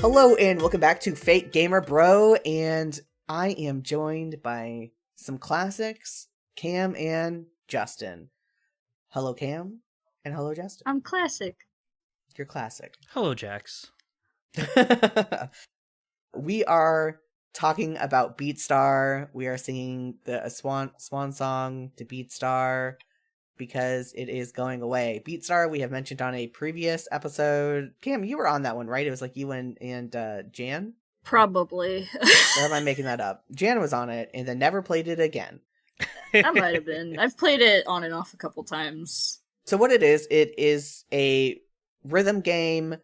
Hello and welcome back to Fake Gamer Bro, and I am joined by some classics, Cam and Justin. Hello Cam, and hello Justin. I'm classic. You're classic. Hello Jax. We are talking about Beatstar. We are singing a swan song to Beatstar because it is going away. Beatstar we have mentioned on a previous episode. Cam, you were on that one, right? It was like you and Jan? Probably. Or am I making that up? Jan was on it and then never played it again. I might have been. I've played it on and off a couple times. So what it is a rhythm game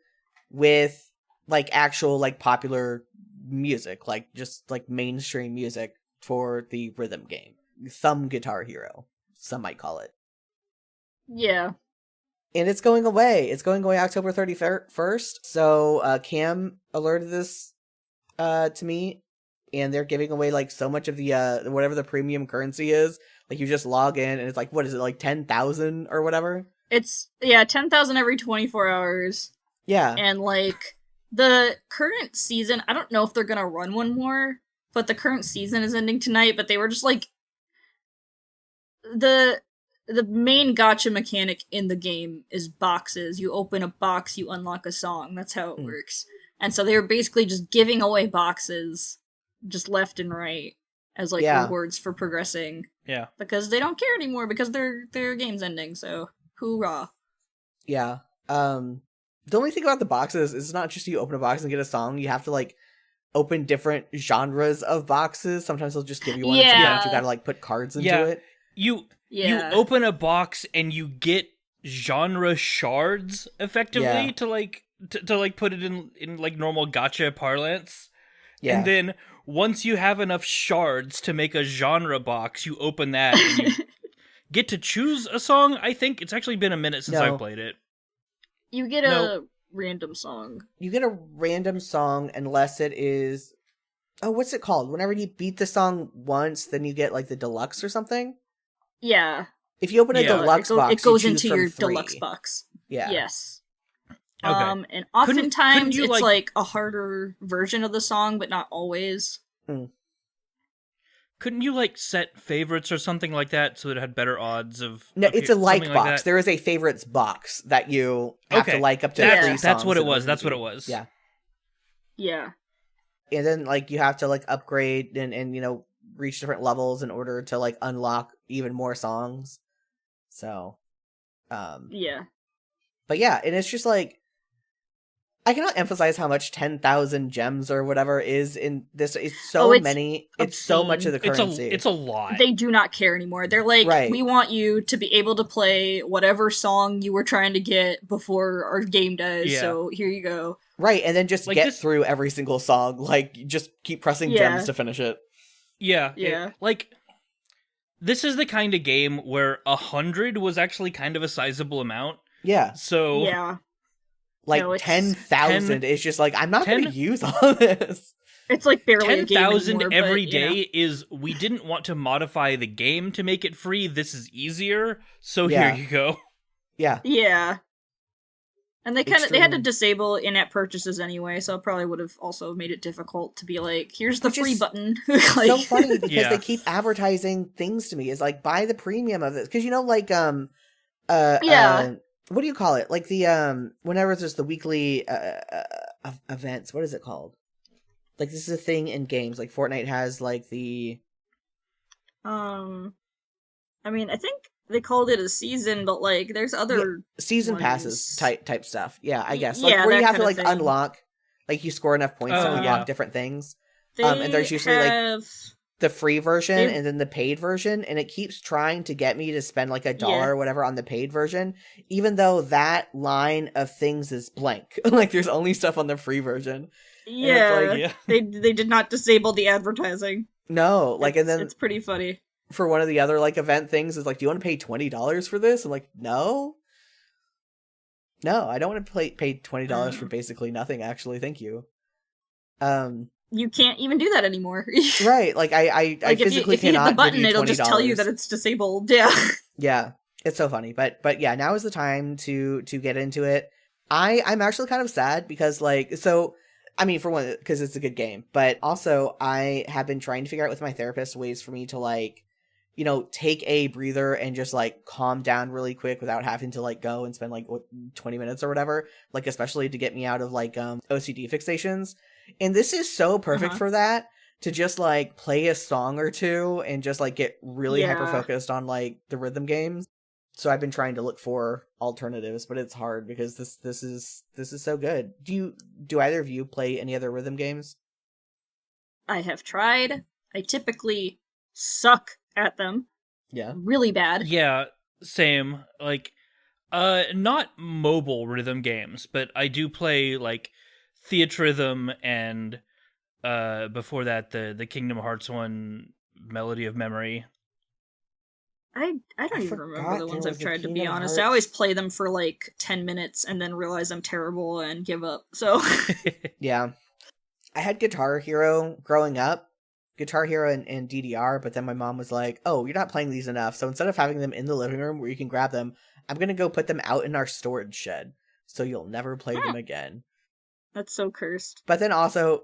with like actual like popular music, like just like mainstream music for the rhythm game. Thumb Guitar Hero, some might call it. Yeah. And it's going away. It's going away October 31st. So Cam alerted this to me, and they're giving away like so much of the whatever the premium currency is. Like you just log in and it's like, what is it, like 10,000 or whatever? It's 10,000 every 24 hours. Yeah. And like the current season, I don't know if they're gonna run one more, but the current season is ending tonight, but they were just like the main gacha mechanic in the game is boxes. You open a box, you unlock a song. That's how it works. And so they were basically just giving away boxes just left and right as like rewards for progressing. Yeah. Because they don't care anymore because their game's ending, so hoorah. Yeah. The only thing about the boxes is it's not just you open a box and get a song. You have to like open different genres of boxes. Sometimes they'll just give you one and sometimes you gotta like put cards into it. You open a box and you get genre shards effectively to like put it in like normal gacha parlance. Yeah. And then once you have enough shards to make a genre box, you open that and you get to choose a song. I think it's actually been a minute since I played it. You get a random song. You get a random song unless it is... Oh, what's it called? Whenever you beat the song once, then you get like the deluxe or something? Yeah. If you open a deluxe box, it goes you into your 3. deluxe box. Yeah. Yes. Okay. And oftentimes couldn't you, it's like a harder version of the song, but not always. Couldn't you like set favorites or something like that so that it had better odds of... No, it's a like box. Like there is a favorites box that you have to like up to 3 songs. That's what it was. That's what it was. Yeah. Yeah. And then like you have to like upgrade and you know reach different levels in order to like unlock even more songs. So yeah. But yeah, and it's just like I cannot emphasize how much 10,000 gems or whatever is in this. It's so many. It's so much of the currency. It's a lot. They do not care anymore. They're like, we want you to be able to play whatever song you were trying to get before our game does. Yeah. So here you go. Right, and then just like get through every single song. Like, just keep pressing gems to finish it. Yeah. Yeah. Like, this is the kind of game where 100 was actually kind of a sizable amount. Yeah. So... Yeah. Like, no, 10,000 is just like, I'm not going to use all this. It's like barely 10,000 every day is, we didn't want to modify the game to make it free. This is easier. So here you go. Yeah. Yeah. And they had to disable in-app purchases anyway, so it probably would have also made it difficult to be like, here's the free button. Like, so funny because they keep advertising things to me. It's like, buy the premium of this. Because, you know, like, what do you call it? Like the, whenever there's the weekly events, what is it called? Like, this is a thing in games. Like, Fortnite has, like, the... I mean, I think they called it a season, but, like, there's other... season passes type stuff. Yeah, I guess. Like, where you have to, like, unlock... Like, you score enough points to unlock different things. And there's usually, like... the free version and then the paid version, and it keeps trying to get me to spend like $1 or whatever on the paid version, even though that line of things is blank. Like there's only stuff on the free version. Yeah, they did not disable the advertising. No, like, and then it's pretty funny. For one of the other like event things is like, do you want to pay $20 for this? I'm like, no, I don't want to pay $20 for basically nothing. Actually, thank you. You can't even do that anymore. Right, like I like physically if you cannot hit the button, give you $20. It'll just tell you that it's disabled. Yeah. Yeah, it's so funny, but yeah, now is the time to get into it. I'm actually kind of sad because like, so I mean, for one, because it's a good game, but also I have been trying to figure out with my therapist ways for me to like, take a breather and just like calm down really quick without having to like go and spend like 20 minutes or whatever, like especially to get me out of like OCD fixations. And this is so perfect for that, to just like play a song or two and just like get really hyper focused on like the rhythm games. So I've been trying to look for alternatives, but it's hard because this is so good. Do either of you play any other rhythm games? I have tried. I typically suck at them. Yeah. Really bad. Yeah, same. Like, not mobile rhythm games, but I do play like Theatrhythm and before that the Kingdom Hearts one, Melody of Memory. I don't even remember the ones I've tried, to be honest. I always play them for like 10 minutes and then realize I'm terrible and give up. So yeah. I had Guitar Hero growing up. Guitar Hero and DDR, but then my mom was like, "Oh, you're not playing these enough. So instead of having them in the living room where you can grab them, I'm going to go put them out in our storage shed. So you'll never play them again." That's so cursed. But then also,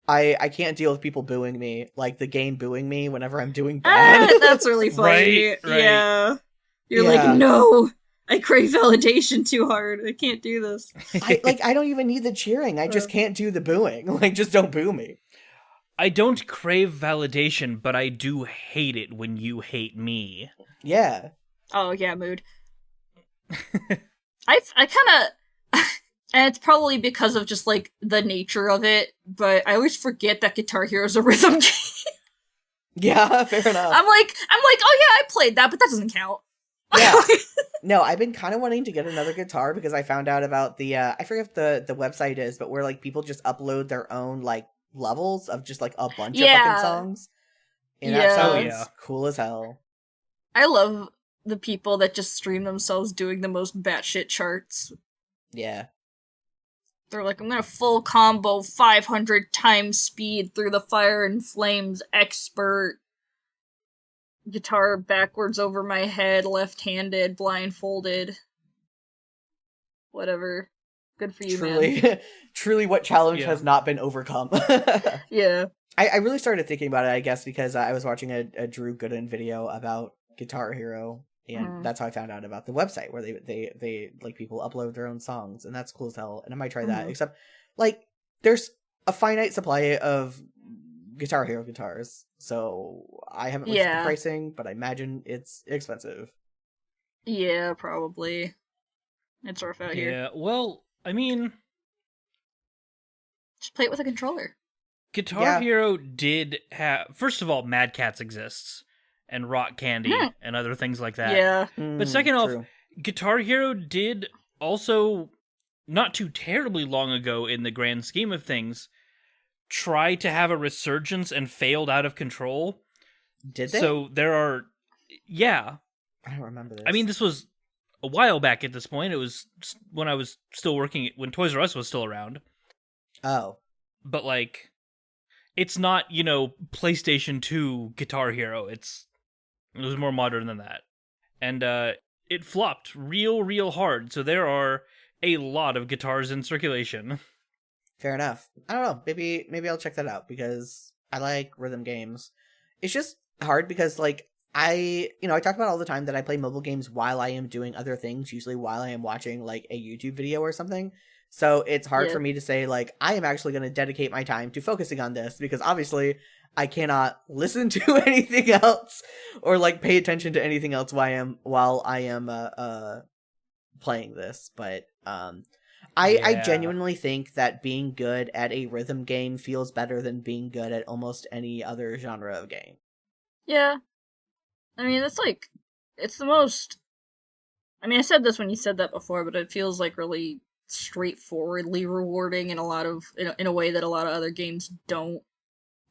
I can't deal with people booing me, like the game booing me whenever I'm doing bad. That's really funny. Right. Yeah. You're like, no, I crave validation too hard. I can't do this. I don't even need the cheering. I just can't do the booing. Like, just don't boo me. I don't crave validation, but I do hate it when you hate me. Yeah. Oh, yeah, mood. I kind of... And it's probably because of just, like, the nature of it, but I always forget that Guitar Hero is a rhythm game. Yeah, fair enough. I'm like, oh yeah, I played that, but that doesn't count. Yeah. No, I've been kind of wanting to get another guitar because I found out about the, I forget if the website is, but where, like, people just upload their own, like, levels of just, like, a bunch of fucking songs. And that sounds cool as hell. I love the people that just stream themselves doing the most batshit charts. Yeah. They're like, I'm gonna full combo 500 times speed through the fire and flames expert. Guitar backwards over my head, left-handed, blindfolded. Whatever. Good for you, man. Truly what challenge has not been overcome. Yeah. I really started thinking about it, I guess, because I was watching a Drew Gooden video about Guitar Hero. And that's how I found out about the website where they like people upload their own songs, and that's cool as hell. And I might try that. Except, like, there's a finite supply of Guitar Hero guitars, so I haven't looked at the pricing, but I imagine it's expensive. Yeah, probably. It's rough out here. Yeah, well, I mean, just play it with a controller. Guitar Hero did have. First of all, Mad Catz exists. And Rock Candy and other things like that. Yeah. But second off, Guitar Hero did also, not too terribly long ago in the grand scheme of things, try to have a resurgence and failed out of control. Did they? So there are... Yeah. I don't remember this. I mean, this was a while back at this point. It was when I was still working, when Toys R Us was still around. Oh. But, like, it's not, PlayStation 2 Guitar Hero. It was more modern than that. And it flopped real hard, so there are a lot of guitars in circulation. Fair enough. I don't know, maybe I'll check that out, because I like rhythm games. It's just hard because, like, I talk about all the time that I play mobile games while I am doing other things, usually while I am watching, like, a YouTube video or something. So it's hard for me to say, like, I am actually going to dedicate my time to focusing on this, because obviously I cannot listen to anything else or, like, pay attention to anything else while I am playing this. But I genuinely think that being good at a rhythm game feels better than being good at almost any other genre of game. Yeah. I mean, it's the most... I mean, I said this when you said that before, but it feels like really straightforwardly rewarding in a way that a lot of other games don't.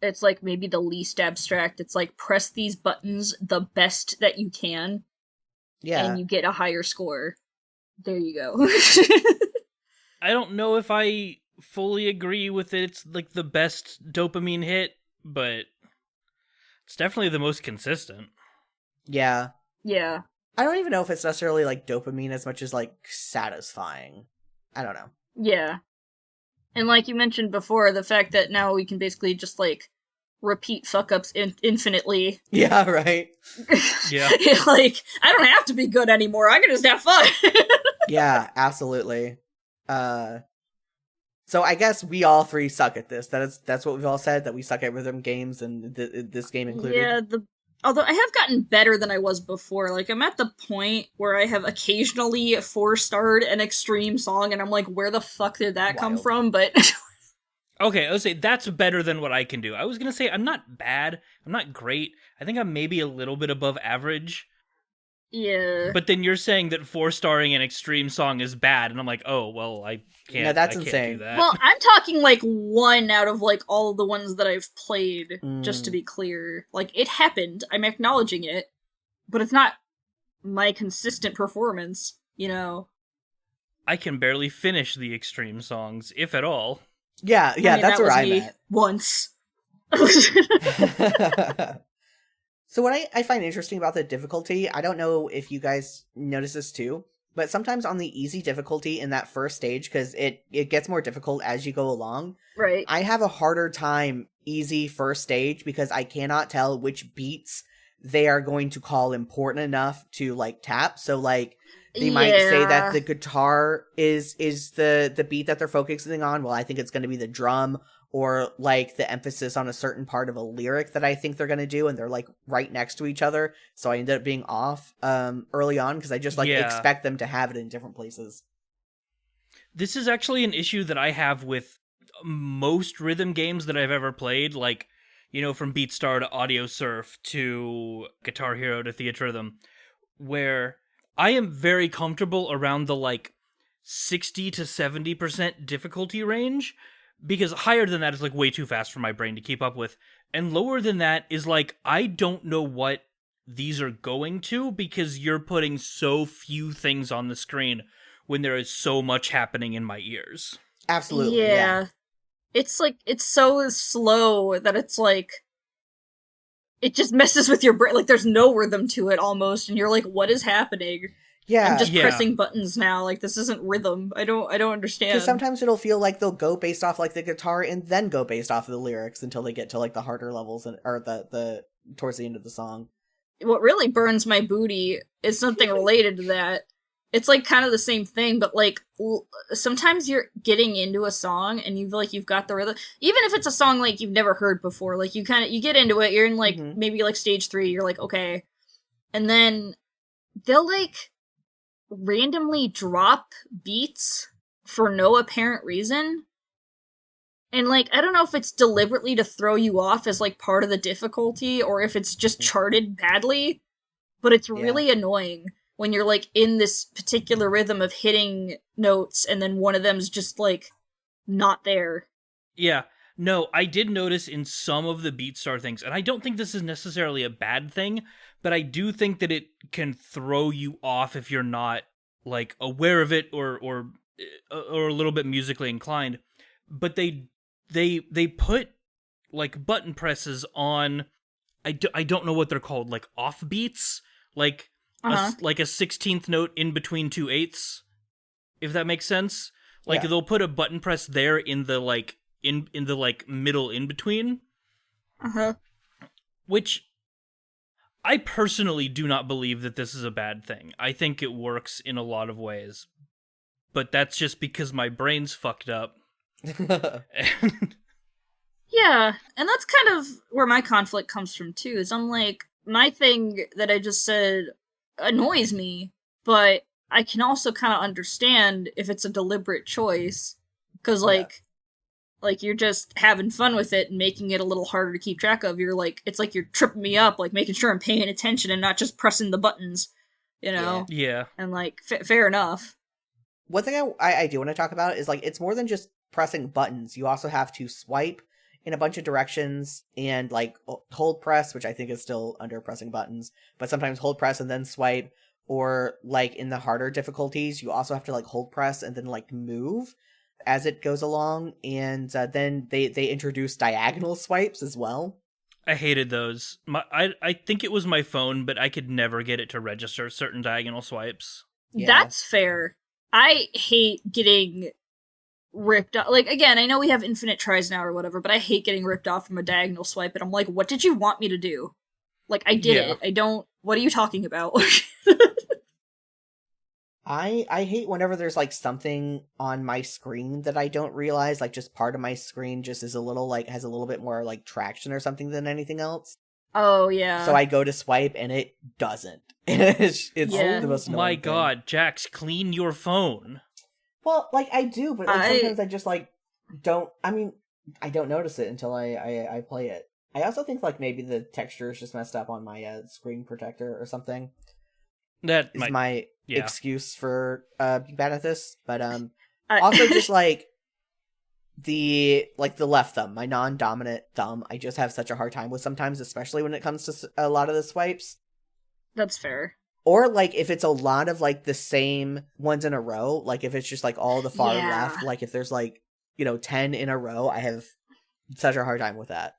It's like maybe the least abstract. It's like press these buttons the best that you can, and you get a higher score. There you go. I don't know if I fully agree with it. It's like the best dopamine hit, but it's definitely the most consistent. Yeah. Yeah. I don't even know if it's necessarily like dopamine as much as like satisfying. I don't know. Yeah. And like you mentioned before, the fact that now we can basically just, like, repeat fuck-ups infinitely. Yeah, right. Yeah. Like, I don't have to be good anymore, I can just have fun. Yeah, absolutely. So I guess we all three suck at this. That's what we've all said, that we suck at rhythm games, and this game included. Yeah, although I have gotten better than I was before. Like, I'm at the point where I have occasionally 4-starred an extreme song, and I'm like, where the fuck did that come from? But okay, I would say that's better than what I can do. I was gonna say I'm not bad, I'm not great. I think I'm maybe a little bit above average. Yeah. But then you're saying that 4-starring an extreme song is bad, and I'm like, oh, well, I can't. No, that's insane. Can't do that. Well, I'm talking like 1 out of like all of the ones that I've played, just to be clear. Like, it happened, I'm acknowledging it, but it's not my consistent performance, you know? I can barely finish the extreme songs, if at all. Yeah, I mean, that's where I'm at. Once. So what I find interesting about the difficulty, I don't know if you guys notice this too, but sometimes on the easy difficulty in that first stage, because it gets more difficult as you go along, right? I have a harder time easy first stage because I cannot tell which beats they are going to call important enough to, like, tap. So, like, they might say that the guitar is the beat that they're focusing on. Well, I think it's going to be the drum, or, like, the emphasis on a certain part of a lyric that I think they're going to do, and they're, like, right next to each other. So I ended up being off early on because I just, like, expect them to have it in different places. This is actually an issue that I have with most rhythm games that I've ever played, like, you know, from Beatstar to Audio Surf to Guitar Hero to Theatrhythm, where I am very comfortable around the, like, 60 to 70% difficulty range, because higher than that is, like, way too fast for my brain to keep up with, and lower than that is, like, I don't know what these are going to, because you're putting so few things on the screen when there is so much happening in my ears. Absolutely, yeah. It's, like, it's so slow that it's, like, it just messes with your brain. Like, there's no rhythm to it, almost, and you're like, what is happening? Yeah. I'm just pressing buttons now. Like, this isn't rhythm. I don't understand. Because sometimes it'll feel like they'll go based off, like, the guitar and then go based off of the lyrics until they get to, like, the harder levels, or the towards the end of the song. What really burns my booty is something related to that. It's, like, kind of the same thing, but, like, sometimes you're getting into a song and you've got the rhythm. Even if it's a song, like, you've never heard before, like, you get into it, you're in, like, maybe, like, stage 3, you're like, okay. And then they'll, like, randomly drop beats for no apparent reason. And, like, I don't know if it's deliberately to throw you off as, like, part of the difficulty, or if it's just charted badly, but it's really annoying when you're, like, in this particular rhythm of hitting notes, and then one of them's just, like, not there. Yeah. No, I did notice in some of the Beatstar things, and I don't think this is necessarily a bad thing, but I do think that it can throw you off if you're not, like, aware of it or a little bit musically inclined. But they put, like, button presses on, I don't know what they're called, like, off beats, like like a 16th note in between 2/8, if that makes sense. Like, they'll put a button press there in the, like, in the, like, middle in between. Which I personally do not believe that this is a bad thing. I think it works in a lot of ways. But that's just because my brain's fucked up. Yeah, and that's kind of where my conflict comes from too, is I'm like, my thing that I just said annoys me, but I can also kind of understand if it's a deliberate choice, because, like, you're just having fun with it and making it a little harder to keep track of. You're like, it's like you're tripping me up, like, making sure I'm paying attention and not just pressing the buttons, you know? Yeah. And, like, fair enough. One thing I do want to talk about is, like, it's more than just pressing buttons. You also have to swipe in a bunch of directions and, like, hold press, which I think is still under pressing buttons, but sometimes hold press and then swipe, or, like, in the harder difficulties, you also have to, like, hold press and then, like, move as it goes along, and then they introduce diagonal swipes as well. I hated those. I think it was my phone, but I could never get it to register certain diagonal swipes. Yeah. That's fair. I hate getting ripped off. Like, again, I know we have infinite tries now or whatever, but I hate getting ripped off from a diagonal swipe, and I'm like, what did you want me to do? Like, I did it. I don't... What are you talking about? I hate whenever there's, like, something on my screen that I don't realize, like, just part of my screen just is a little, like, has a little bit more, like, traction or something than anything else. Oh, yeah. So I go to swipe, and it doesn't. it's the most annoying my thing. God, Jax, clean your phone. Well, like, I do, but like, sometimes I just, like, don't... I mean, I don't notice it until I play it. I also think, like, maybe the texture is just messed up on my screen protector or something. That is my excuse for being bad at this. But also just, like, the left thumb, my non-dominant thumb, I just have such a hard time with sometimes, especially when it comes to a lot of the swipes. That's fair. Or, like, if it's a lot of, like, the same ones in a row, like, if it's just, like, all the far left, like, if there's, like, 10 in a row, I have such a hard time with that.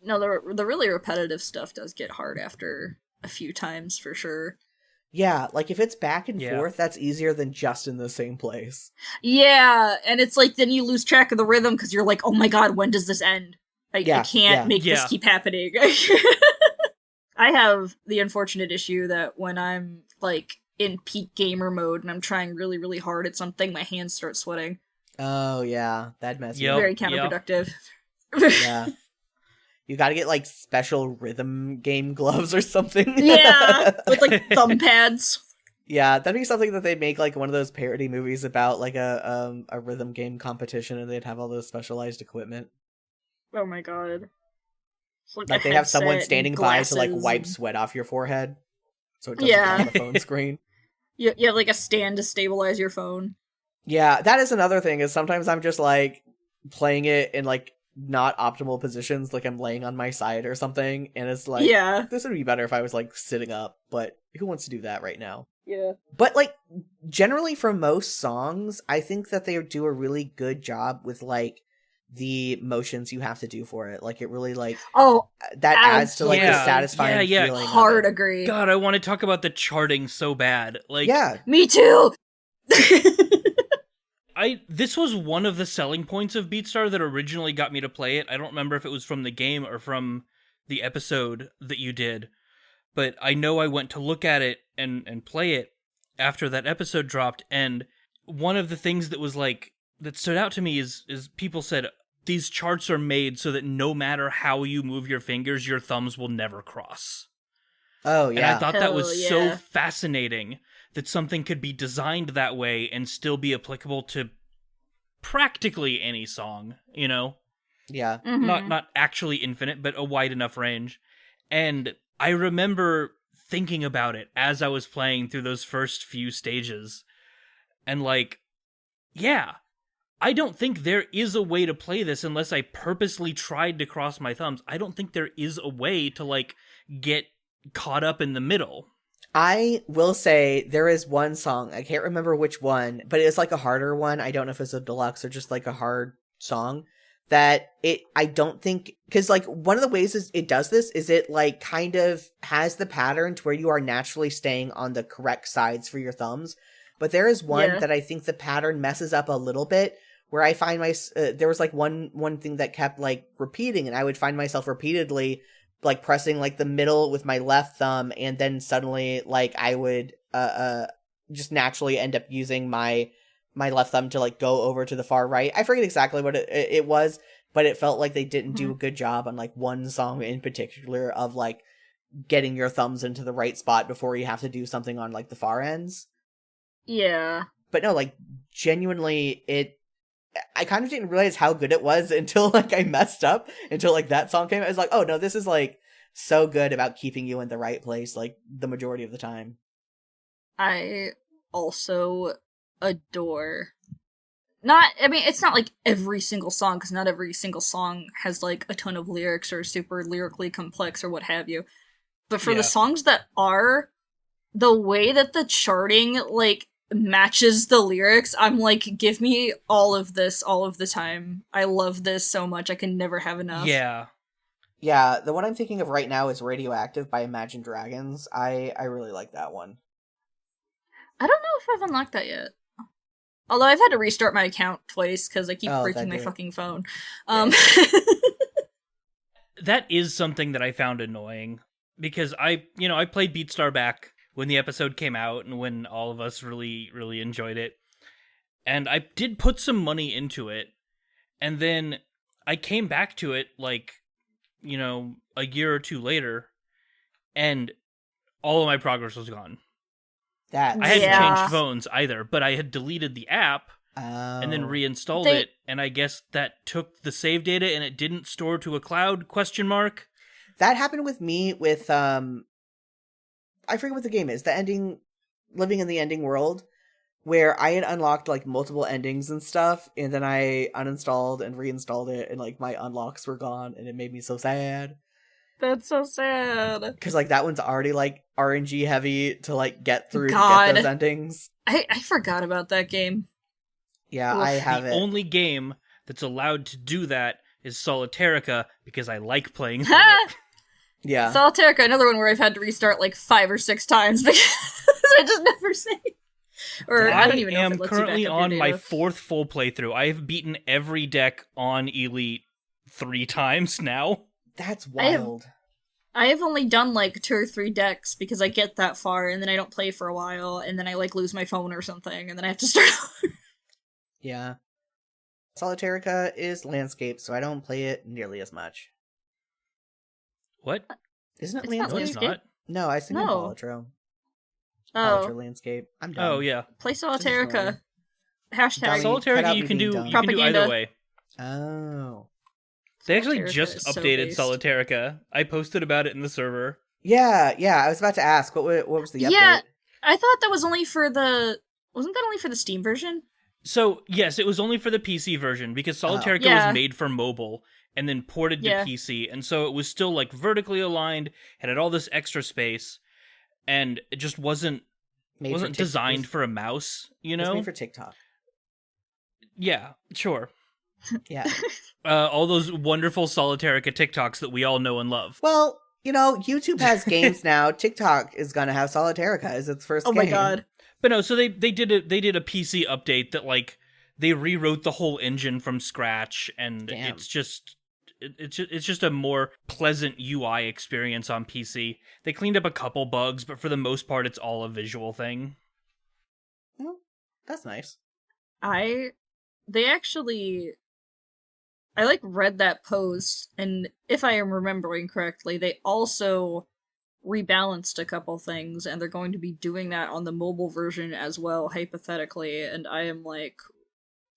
No, the really repetitive stuff does get hard after a few times, for sure. Yeah, like, if it's back and forth, that's easier than just in the same place. Yeah, and it's like, then you lose track of the rhythm, because you're like, oh my god, when does this end? I can't make this keep happening. I have the unfortunate issue that when I'm, like, in peak gamer mode and I'm trying really, really hard at something, my hands start sweating. Oh, yeah, that messes me. Very counterproductive. Yeah. You gotta get, like, special rhythm game gloves or something. Yeah, with, like, thumb pads. Yeah, that'd be something that they'd make, like, one of those parody movies about, like, a rhythm game competition, and they'd have all those specialized equipment. Oh my god. Like they have someone standing by to, like, wipe sweat off your forehead, so it doesn't get on the phone screen. You have, like, a stand to stabilize your phone. Yeah, that is another thing, is sometimes I'm just, like, playing it in, like, not optimal positions, like I'm laying on my side or something, and it's like, this would be better if I was, like, sitting up, but who wants to do that right now? Yeah. But, like, generally for most songs, I think that they do a really good job with, like, the motions you have to do for it. Like, it really, like, that adds to, like, the satisfying feeling. Hard agree. God, I want to talk about the charting so bad. Like, me too. This was one of the selling points of Beatstar that originally got me to play it. I don't remember if it was from the game or from the episode that you did, but I know I went to look at it and play it after that episode dropped, and one of the things that was, like, that stood out to me is people said, these charts are made so that no matter how you move your fingers, your thumbs will never cross. Oh, yeah. And I thought that was so fascinating that something could be designed that way and still be applicable to practically any song, you know? Yeah. Mm-hmm. Not actually infinite, but a wide enough range. And I remember thinking about it as I was playing through those first few stages. And, like, I don't think there is a way to play this unless I purposely tried to cross my thumbs. I don't think there is a way to, like, get caught up in the middle. I will say there is one song, I can't remember which one, but it's like a harder one. I don't know if it's a deluxe or just like a hard song that I don't think, because like one of the ways it does this is it like kind of has the pattern to where you are naturally staying on the correct sides for your thumbs. But there is one that I think the pattern messes up a little bit, where I find there was like one thing that kept like repeating, and I would find myself repeatedly like pressing like the middle with my left thumb, and then suddenly like I would just naturally end up using my left thumb to like go over to the far right. I forget exactly what it was, but it felt like they didn't do a good job on like one song in particular of like getting your thumbs into the right spot before you have to do something on like the far ends. Yeah. But no, like genuinely I kind of didn't realize how good it was until like I messed up, until like that song came out. I was like, oh no, this is like so good about keeping you in the right place like the majority of the time. I also adore it's not like every single song, because not every single song has like a ton of lyrics or super lyrically complex or what have you. But for the songs that are, the way that the charting like matches the lyrics, I'm like, give me all of this all of the time. I love this so much. I can never have enough. Yeah, the one I'm thinking of right now is Radioactive by Imagine Dragons. I really like that one. I don't know if I've unlocked that yet. Although I've had to restart my account twice because I keep breaking my fucking phone. That is something that I found annoying because I played Beatstar back when the episode came out and when all of us really, really enjoyed it. And I did put some money into it. And then I came back to it like, a year or two later, and all of my progress was gone. I hadn't changed phones either, but I had deleted the app and then reinstalled it, and I guess that took the save data and it didn't store to a cloud, ? That happened with me with, I forget what the game is, Living in the Ending World, where I had unlocked, like, multiple endings and stuff, and then I uninstalled and reinstalled it, and, like, my unlocks were gone, and it made me so sad. That's so sad. Because, like, that one's already, like, RNG heavy to, like, get through to get those endings. I forgot about that game. Yeah, I have it. The only game that's allowed to do that is Solitarica, because I like playing through it. Yeah. Solitarica, another one where I've had to restart, like, 5 or 6 times because I just never save. Or I don't even know if it lets you back up your data. I am currently on my 4th full playthrough. I have beaten every deck on Elite 3 times now. That's wild. I have only done, like, 2 or 3 decks because I get that far, and then I don't play for a while, and then I, like, lose my phone or something, and then I have to start over. Yeah. Solitarica is landscape, so I don't play it nearly as much. What? Isn't it landscape? No, it's not. No, I think Polytro. Oh. Polytro landscape. I'm done. Oh, yeah. Play Solitarica. Hashtag. Solitarica you can do either way. Oh. They actually just updated Solitarica. I posted about it in the server. Yeah. I was about to ask, what was the update? Yeah, I thought that was only for the... Wasn't that only for the Steam version? So, yes, it was only for the PC version, because Solitarica was made for mobile, and then ported to PC, and so it was still, like, vertically aligned, and had all this extra space, and it just wasn't designed for a mouse, you know? It was made for TikTok. Yeah, sure. Yeah. All those wonderful Solitarica TikToks that we all know and love. Well, YouTube has games now. TikTok is gonna have Solitarica as its first game. Oh my god. But no, so they did a PC update that, like, they rewrote the whole engine from scratch, and it's just a more pleasant UI experience on PC. They cleaned up a couple bugs, but for the most part, it's all a visual thing. Well, that's nice. I read that post, and if I am remembering correctly, they also rebalanced a couple things, and they're going to be doing that on the mobile version as well, hypothetically, and I am like,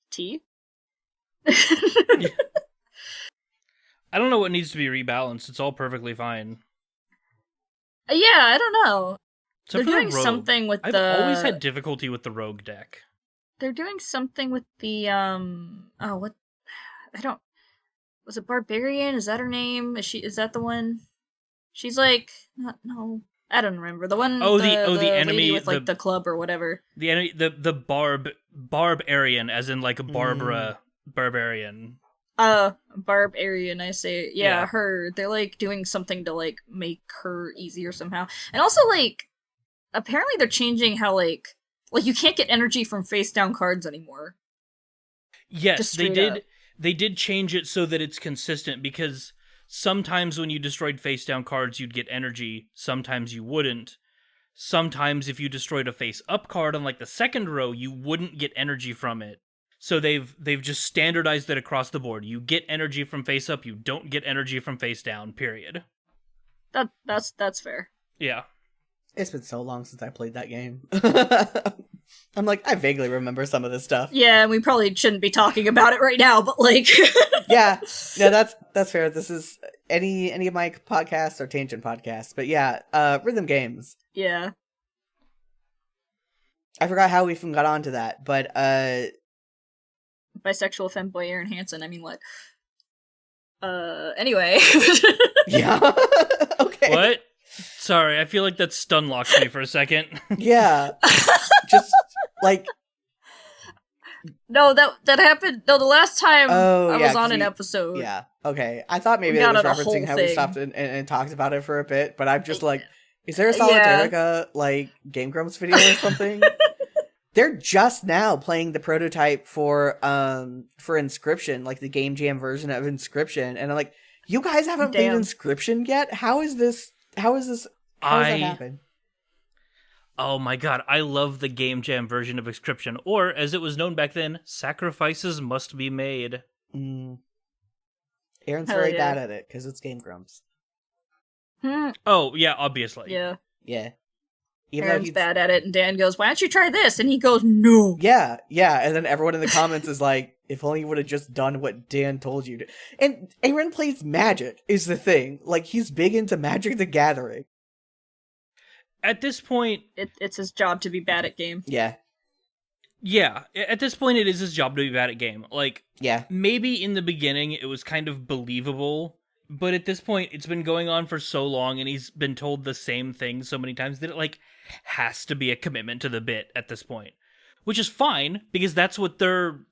T? Yeah. I don't know what needs to be rebalanced. It's all perfectly fine. Yeah, I don't know. So they're doing something with I've always had difficulty with the rogue deck. They're doing something with the, was it Barbarian? Is that her name? Is that the one? She's like, no, I don't remember. The one, the enemy with, like, the club or whatever. The enemy, the Barbarian, as in, like, Barbara Barbarian. Barbarian, I say. Yeah, her. They're, like, doing something to, like, make her easier somehow. And also, like, apparently they're changing how, like, you can't get energy from face-down cards anymore. Yes, they did. They did change it so that it's consistent, because sometimes when you destroyed face-down cards, you'd get energy. Sometimes you wouldn't. Sometimes if you destroyed a face-up card on, like, the second row, you wouldn't get energy from it. So they've just standardized it across the board. You get energy from face-up, you don't get energy from face-down, period. That's fair. Yeah. It's been so long since I played that game. I'm like, I vaguely remember some of this stuff. Yeah, and we probably shouldn't be talking about it right now, but, like... Yeah, no, that's fair. This is any of my podcasts or tangent podcasts, but yeah, rhythm games. Yeah. I forgot how we even got onto that, but bisexual femboy Aaron Hansen, I mean, what? Anyway. Yeah. Okay. What? Sorry, I feel like that stun locked me for a second. Yeah. Just, like... No, that happened... No, the last time I was on an episode. Yeah, okay. I thought maybe it was referencing how we stopped and talked about it for a bit, but I'm just like, is there a Solitarica, like, Game Grumps video or something? they're just now playing the prototype for Inscription, like the Game Jam version of Inscription, and I'm like, you guys haven't played Inscription yet? How is this? How does that happen? Oh my god, I love the Game Jam version of Inscription, or as it was known back then, Sacrifices Must Be Made. Aaron's very bad at it because it's Game Grumps. Oh yeah, obviously. Yeah. Even Aaron's bad at it, and Dan goes, "Why don't you try this?" And he goes, "No." Yeah, and then everyone in the comments is like, "If only you would have just done what Dan told you to." And Aaron plays Magic, is the thing. Like, he's big into Magic the Gathering. At this point, it's his job to be bad at game. Yeah. At this point, it is his job to be bad at game. Like, yeah, maybe in the beginning it was kind of believable. But at this point, it's been going on for so long, and he's been told the same thing so many times that it, like, has to be a commitment to the bit at this point. Which is fine, because that's what their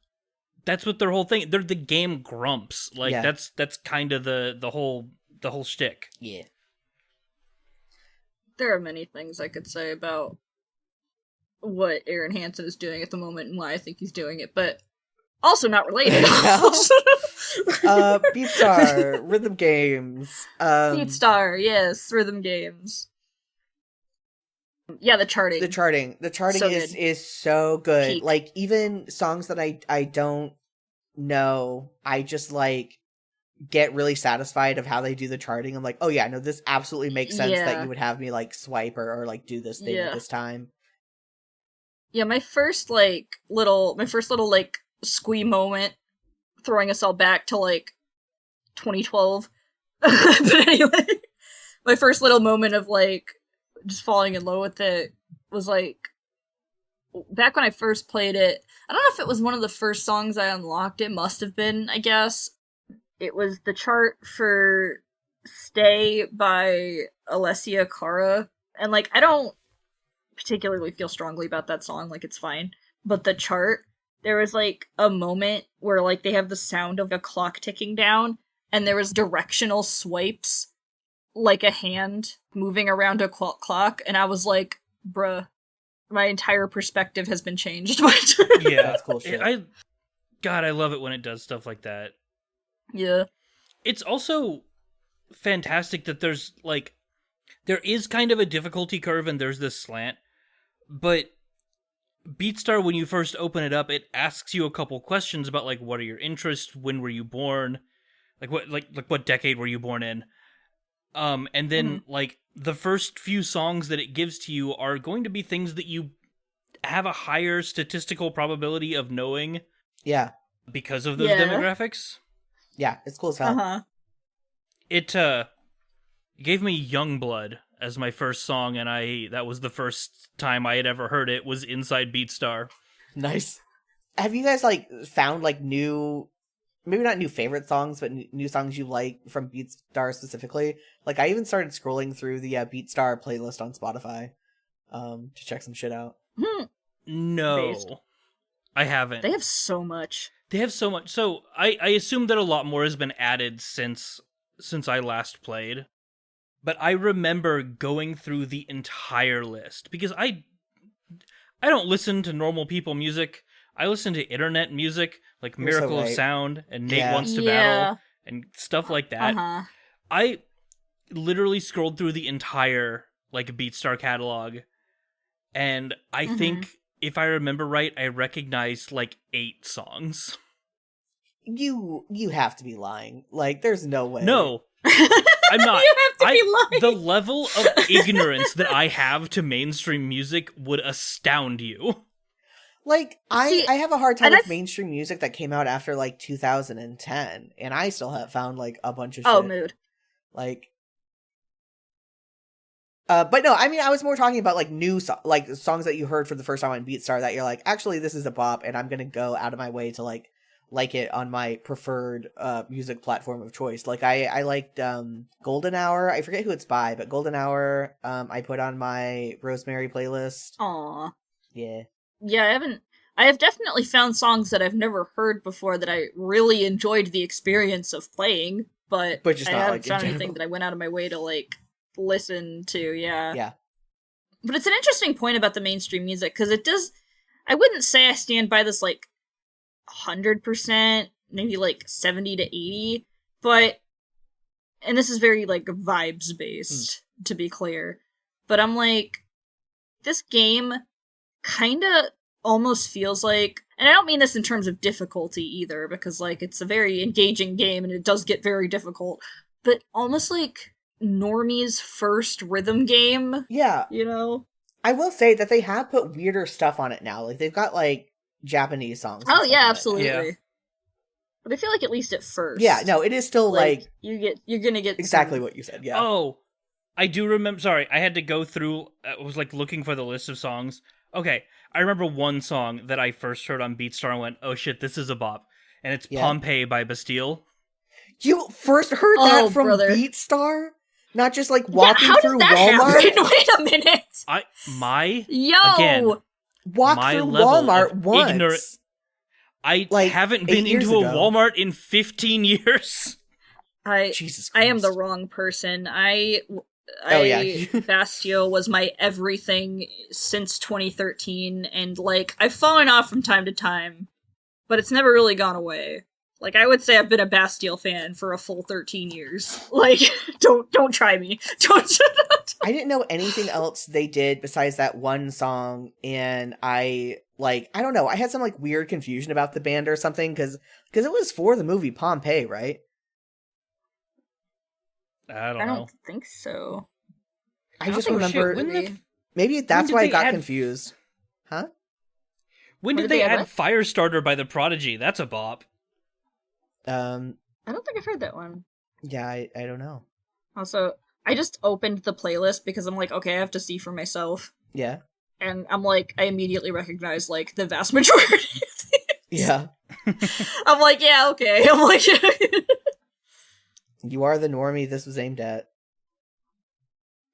whole thing. They're the game grumps. Like, that's kind of the whole shtick. Yeah. There are many things I could say about what Aaron Hansen is doing at the moment and why I think he's doing it, but also not related. Beatstar, rhythm games. Beatstar, yes, rhythm games. Yeah, the charting. The charting so is so good. Peak. Like, even songs that I don't know, I just, like, get really satisfied of how they do the charting. I'm like, oh yeah, no, this absolutely makes sense that you would have me, like, swipe or like, do this thing at this time. Yeah, my first little, like, squee moment, throwing us all back to, like, 2012. But anyway, my first little moment of, like, just falling in love with it was, like, back when I first played it, I don't know if it was one of the first songs I unlocked, it must have been, I guess. It was the chart for Stay by Alessia Cara, and, like, I don't particularly feel strongly about that song, like, it's fine, but the chart, there was, like, a moment where, like, they have the sound of a clock ticking down, and there was directional swipes, like a hand moving around a clock, and I was like, bruh, my entire perspective has been changed. Yeah, that's cool shit. I love it when it does stuff like that. Yeah. It's also fantastic that there is kind of a difficulty curve and there's this slant, but Beatstar, when you first open it up, it asks you a couple questions about, like, what are your interests, when were you born, like what decade were you born in, and then like the first few songs that it gives to you are going to be things that you have a higher statistical probability of knowing. Yeah. Because of those demographics. Yeah, it's cool as hell. Uh-huh. It gave me Youngblood as my first song, and that was the first time I had ever heard it, was inside Beatstar. Nice. Have you guys, like, found, like, new, maybe not new favorite songs, but new songs you like from Beatstar specifically? Like, I even started scrolling through the Beatstar playlist on Spotify to check some shit out. No. I haven't. They have so much. So I assume that a lot more has been added since I last played. But I remember going through the entire list because I don't listen to normal people music. I listen to internet music like Miracle of Sound and Nate Wants to Battle and stuff like that. Uh-huh. I literally scrolled through the entire, like, Beatstar catalog, and I think, if I remember right, I recognized, like, 8 songs. You have to be lying. Like, there's no way. No, I'm not. You have to be lying. The level of ignorance that I have to mainstream music would astound you. Like, I have a hard time with mainstream music that came out after, like, 2010, and I still have found, like, a bunch of shit. Oh, mood. Like, but no, I mean, I was more talking about, like, new songs that you heard for the first time on Beatstar that you're like, actually, this is a bop, and I'm gonna go out of my way to, like it on my preferred music platform of choice. Like, I liked Golden Hour. I forget who it's by, but Golden Hour I put on my Rosemary playlist. Aw. Yeah. Yeah, I have definitely found songs that I've never heard before that I really enjoyed the experience of playing, but just I not, haven't like, found anything that I went out of my way to, like, listen to. Yeah. Yeah. But it's an interesting point about the mainstream music, because it does, I wouldn't say I stand by this, like, 100%, maybe, like, 70 to 80, but, and this is very, like, vibes-based, to be clear, but I'm like, this game kinda almost feels like, and I don't mean this in terms of difficulty either, because, like, it's a very engaging game, and it does get very difficult, but almost like Normie's first rhythm game. Yeah. You know? I will say that they have put weirder stuff on it now. Like, they've got, like, Japanese songs. Oh, yeah, absolutely. Yeah. But I feel like at least at first. Yeah, no, it is still, like... You're gonna get... Exactly what you said, yeah. Oh, I do remember... Sorry, I had to go through... I was, like, looking for the list of songs. Okay, I remember one song that I first heard on Beatstar and went, oh shit, this is a bop. And it's Pompeii by Bastille. You first heard that from Beatstar? Not just, like, walking through Walmart? Wait a minute! Again, walk through Walmart once. I haven't been into a Walmart in 15 years. Jesus Christ. I am the wrong person. Bastille was my everything since 2013, and, like, I've fallen off from time to time, but it's never really gone away. Like, I would say I've been a Bastille fan for a full 13 years. Like, don't try me. Don't. I didn't know anything else they did besides that one song, and I don't know, I had some, like, weird confusion about the band or something, because it was for the movie Pompeii, right? I don't think so. I just remember... maybe that's why I got confused. Huh? When did they add Firestarter by The Prodigy? That's a bop. I don't think I've heard that one. Yeah, I don't know. Also, I just opened the playlist because I'm like, okay, I have to see for myself. Yeah. And I'm like, I immediately recognize, like, the vast majority of things. Yeah. I'm like, yeah, okay. I'm like... You are the normie this was aimed at.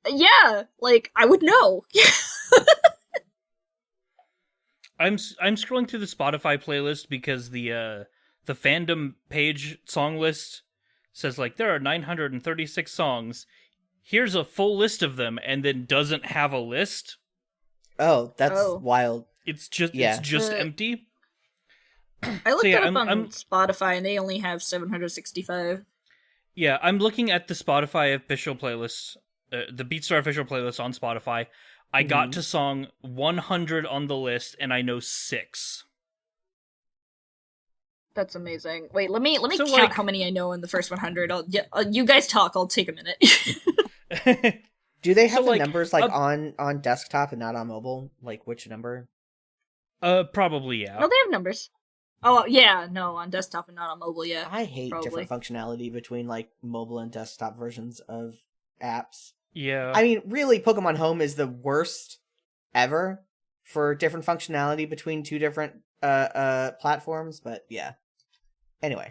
Yeah, like, I would know. I'm scrolling through the Spotify playlist because the fandom page song list says, like, there are 936 songs. Here's a full list of them, and then doesn't have a list. Oh, that's wild. It's just empty. I looked it up on Spotify, and they only have 765. Yeah, I'm looking at the Spotify official playlist, the Beatstar official playlist on Spotify. I got to song 100 on the list, and I know 6. That's amazing. Wait, let me count how many I know in the first 100. You guys talk. I'll take a minute. Do they have the numbers on desktop and not on mobile? Like, which number? Probably, yeah. No, they have numbers. Oh, yeah, no, on desktop and not on mobile, yeah. I hate different functionality between, like, mobile and desktop versions of apps. Yeah. I mean, really, Pokemon Home is the worst ever for different functionality between two different platforms, but yeah. Anyway.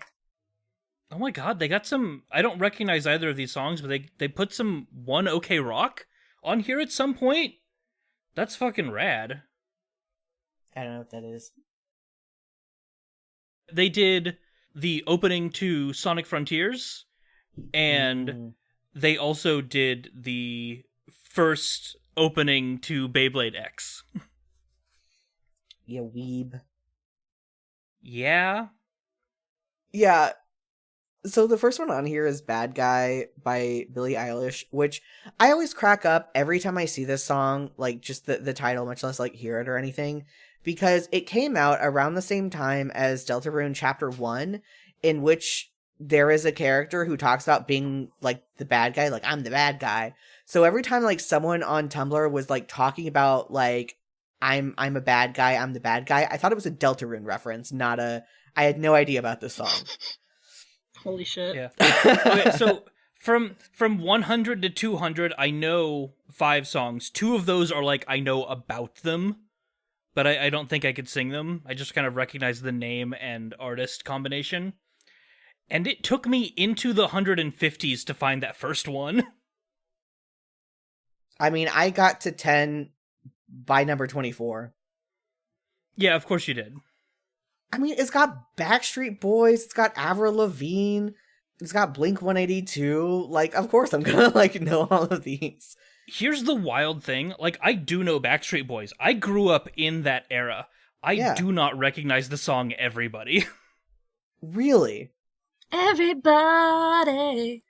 Oh my god, they got some... I don't recognize either of these songs, but they put some One OK Rock on here at some point? That's fucking rad. I don't know what that is. They did the opening to Sonic Frontiers, and they also did the first opening to Beyblade X. Yeah, weeb. Yeah? Yeah. So the first one on here is Bad Guy by Billie Eilish, which I always crack up every time I see this song, like just the title, much less like hear it or anything, because it came out around the same time as Deltarune Chapter 1, in which there is a character who talks about being like the bad guy, like I'm the bad guy. So every time like someone on Tumblr was like talking about like I'm a bad guy, I'm the bad guy, I thought it was a Deltarune reference, I had no idea about this song. Holy shit. Yeah. Okay, so from 100 to 200, I know 5 songs. 2 of those are like I know about them, but I don't think I could sing them. I just kind of recognize the name and artist combination. And it took me into the 150s to find that first one. I mean, I got to 10 by number 24. Yeah, of course you did. I mean, it's got Backstreet Boys, it's got Avril Lavigne, it's got Blink-182. Like, of course I'm gonna, like, know all of these. Here's the wild thing. Like, I do know Backstreet Boys. I grew up in that era. I do not recognize the song Everybody. Really? Everybody.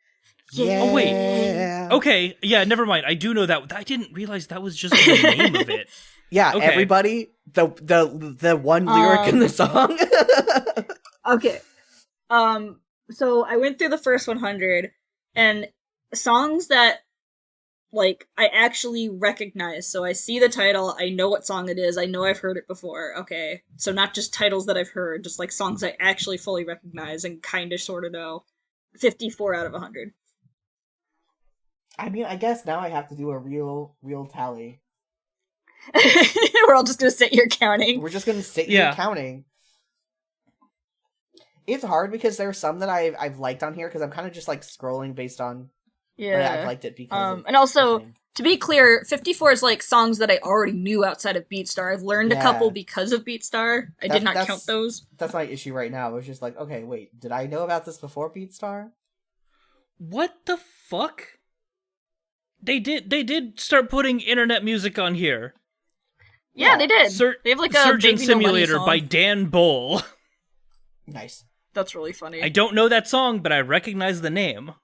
Yeah. Oh, wait. Okay, yeah, never mind. I do know that. I didn't realize that was just the name of it. Yeah, okay. Everybody, the one lyric in the song. Okay. So I went through the first 100, and songs that, like, I actually recognize. So I see the title, I know what song it is, I know I've heard it before, okay? So not just titles that I've heard, just, like, songs I actually fully recognize and kinda sorta know. 54 out of 100. I mean, I guess now I have to do a real tally. We're all just gonna sit here counting. We're just gonna sit here counting. It's hard because there's some that I've liked on here because I'm kind of just like scrolling based on I've liked it because and also to be clear, 54 is like songs that I already knew outside of Beatstar. I've learned a couple because of Beatstar. I did not count those. That's my issue right now. It's just like, okay, wait, did I know about this before Beatstar? What the fuck? They did start putting internet music on here. Yeah, they did. They have like a Surgeon Simulator by Dan Bull. Nice. That's really funny. I don't know that song, but I recognize the name.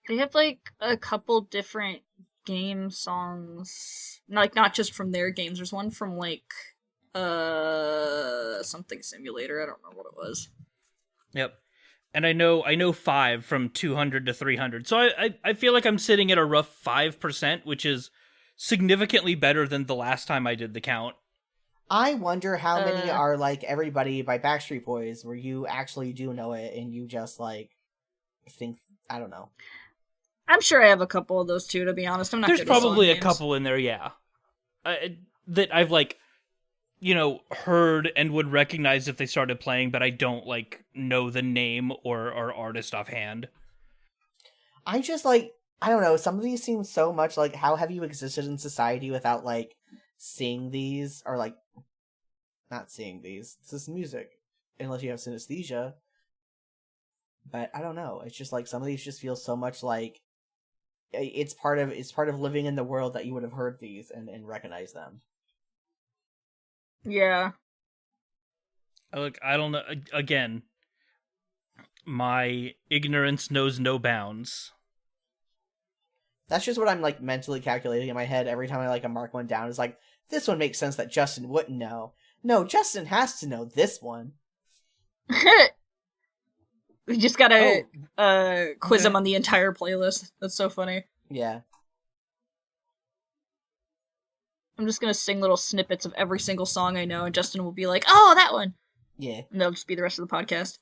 They have like a couple different game songs, like not just from their games. There's one from like something simulator. I don't know what it was. Yep. And I know 5 from 200 to 300. So I feel like I'm sitting at a rough 5%, which is significantly better than the last time I did the count. I wonder how many are like Everybody by Backstreet Boys, where you actually do know it and you just like think, I don't know. I'm sure I have a couple of those too, to be honest. I'm not. There's probably a couple in there, yeah. That I've like, heard and would recognize if they started playing, but I don't like know the name or artist offhand. I just like, I don't know, some of these seem so much like how have you existed in society without like seeing these, or like not seeing these. This is music, unless you have synesthesia. But I don't know. It's just like some of these just feel so much like it's part of living in the world that you would have heard these and recognize them. Yeah. Look, I don't know. Again, my ignorance knows no bounds. That's just what I'm like mentally calculating in my head every time I like a mark one down. Is like, this one makes sense that Justin wouldn't know. No, Justin has to know this one. We just gotta quiz him on the entire playlist. That's so funny. Yeah. I'm just gonna sing little snippets of every single song I know, and Justin will be like, "Oh, that one!" Yeah. And that'll just be the rest of the podcast.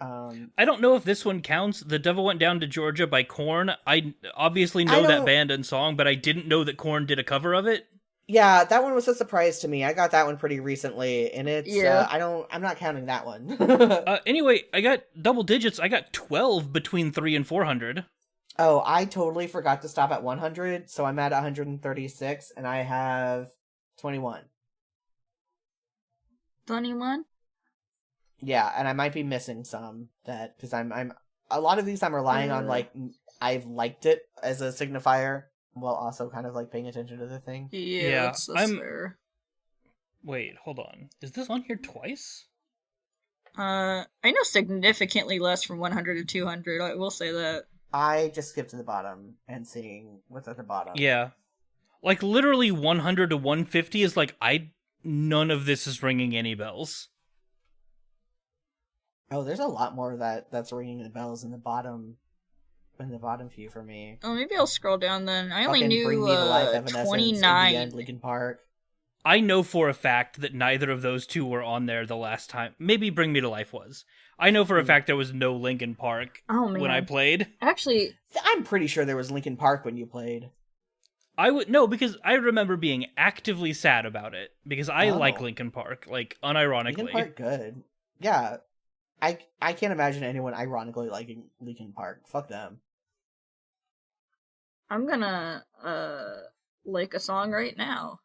I don't know if this one counts. The Devil Went Down to Georgia by Korn. I obviously know that band and song, but I didn't know that Korn did a cover of it. Yeah, that one was a surprise to me. I got that one pretty recently, and it's I'm not counting that one. Anyway, I got double digits. I got 12 between 3 and 400. Oh, I totally forgot to stop at 100, so I'm at 136, and I have 21. 21? Yeah, and I might be missing some because I'm a lot of these I'm relying on like I've liked it as a signifier while also kind of like paying attention to the thing. Yeah, that's fair. Wait, hold on. Is this on here twice? I know significantly less from 100 to 200. I will say that. I just skipped to the bottom and seeing what's at the bottom. Yeah, like literally 100 to 150 is like none of this is ringing any bells. Oh, there's a lot more that's ringing the bells in the bottom few for me. Oh, maybe I'll scroll down then. I only knew Bring Me to Life, 29. End, Linkin Park. I know for a fact that neither of those two were on there the last time. Maybe Bring Me to Life was. I know for a fact there was no Linkin Park when I played. Actually, I'm pretty sure there was Linkin Park when you played. Because I remember being actively sad about it because I like Linkin Park, like unironically. Linkin Park good. Yeah. I can't imagine anyone ironically liking Linkin Park. Fuck them. I'm gonna like a song right now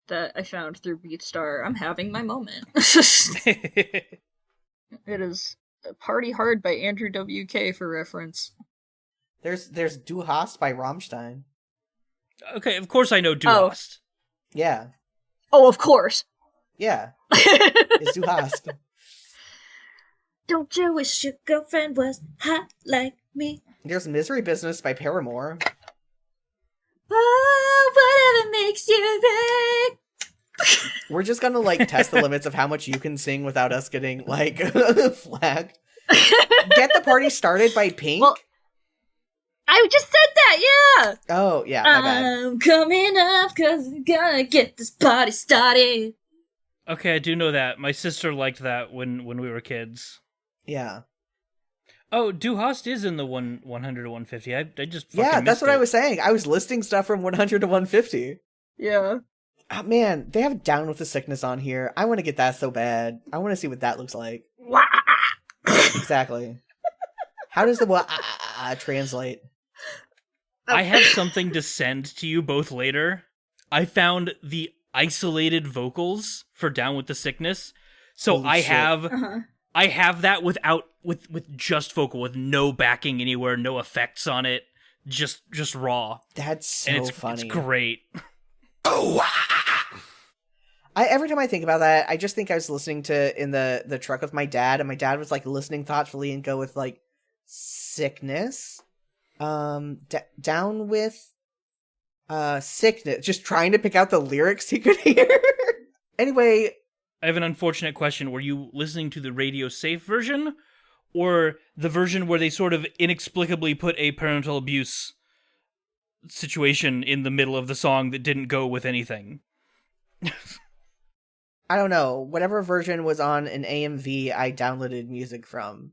that I found through Beatstar. I'm having my moment. It is Party Hard by Andrew WK for reference. There's Du Hast by Rammstein. Okay, of course I know Du Hast. Yeah. Oh, of course. Yeah. It's Du Hast. Don't you wish your girlfriend was hot like me? There's Misery Business by Paramore. Oh, whatever makes you think. We're just gonna, like, test the limits of how much you can sing without us getting, like, flagged. Get the Party Started by Pink? Well, I just said that, yeah! Oh, yeah, my bad. I'm coming up because I'm gonna get this party started. Okay, I do know that. My sister liked that when we were kids. Yeah. Oh, Du Hast is in the 100 to 150. I just fucking Yeah, that's what I was saying. I was listing stuff from 100 to 150. Yeah. Oh, man, they have Down with the Sickness on here. I want to get that so bad. I want to see what that looks like. Exactly. How does the translate? I have something to send to you both later. I found the isolated vocals for Down with the Sickness. So Holy I shit. have I have that with just vocal, with no backing anywhere, no effects on it, just raw. That's so funny. It's great. Every time I think about that, I just think I was listening to in the truck with my dad, and my dad was like listening thoughtfully and go with like sickness, down with sickness, just trying to pick out the lyrics he could hear. Anyway, I have an unfortunate question. Were you listening to the radio safe version, or the version where they sort of inexplicably put a parental abuse situation in the middle of the song that didn't go with anything? I don't know. Whatever version was on an AMV, I downloaded music from,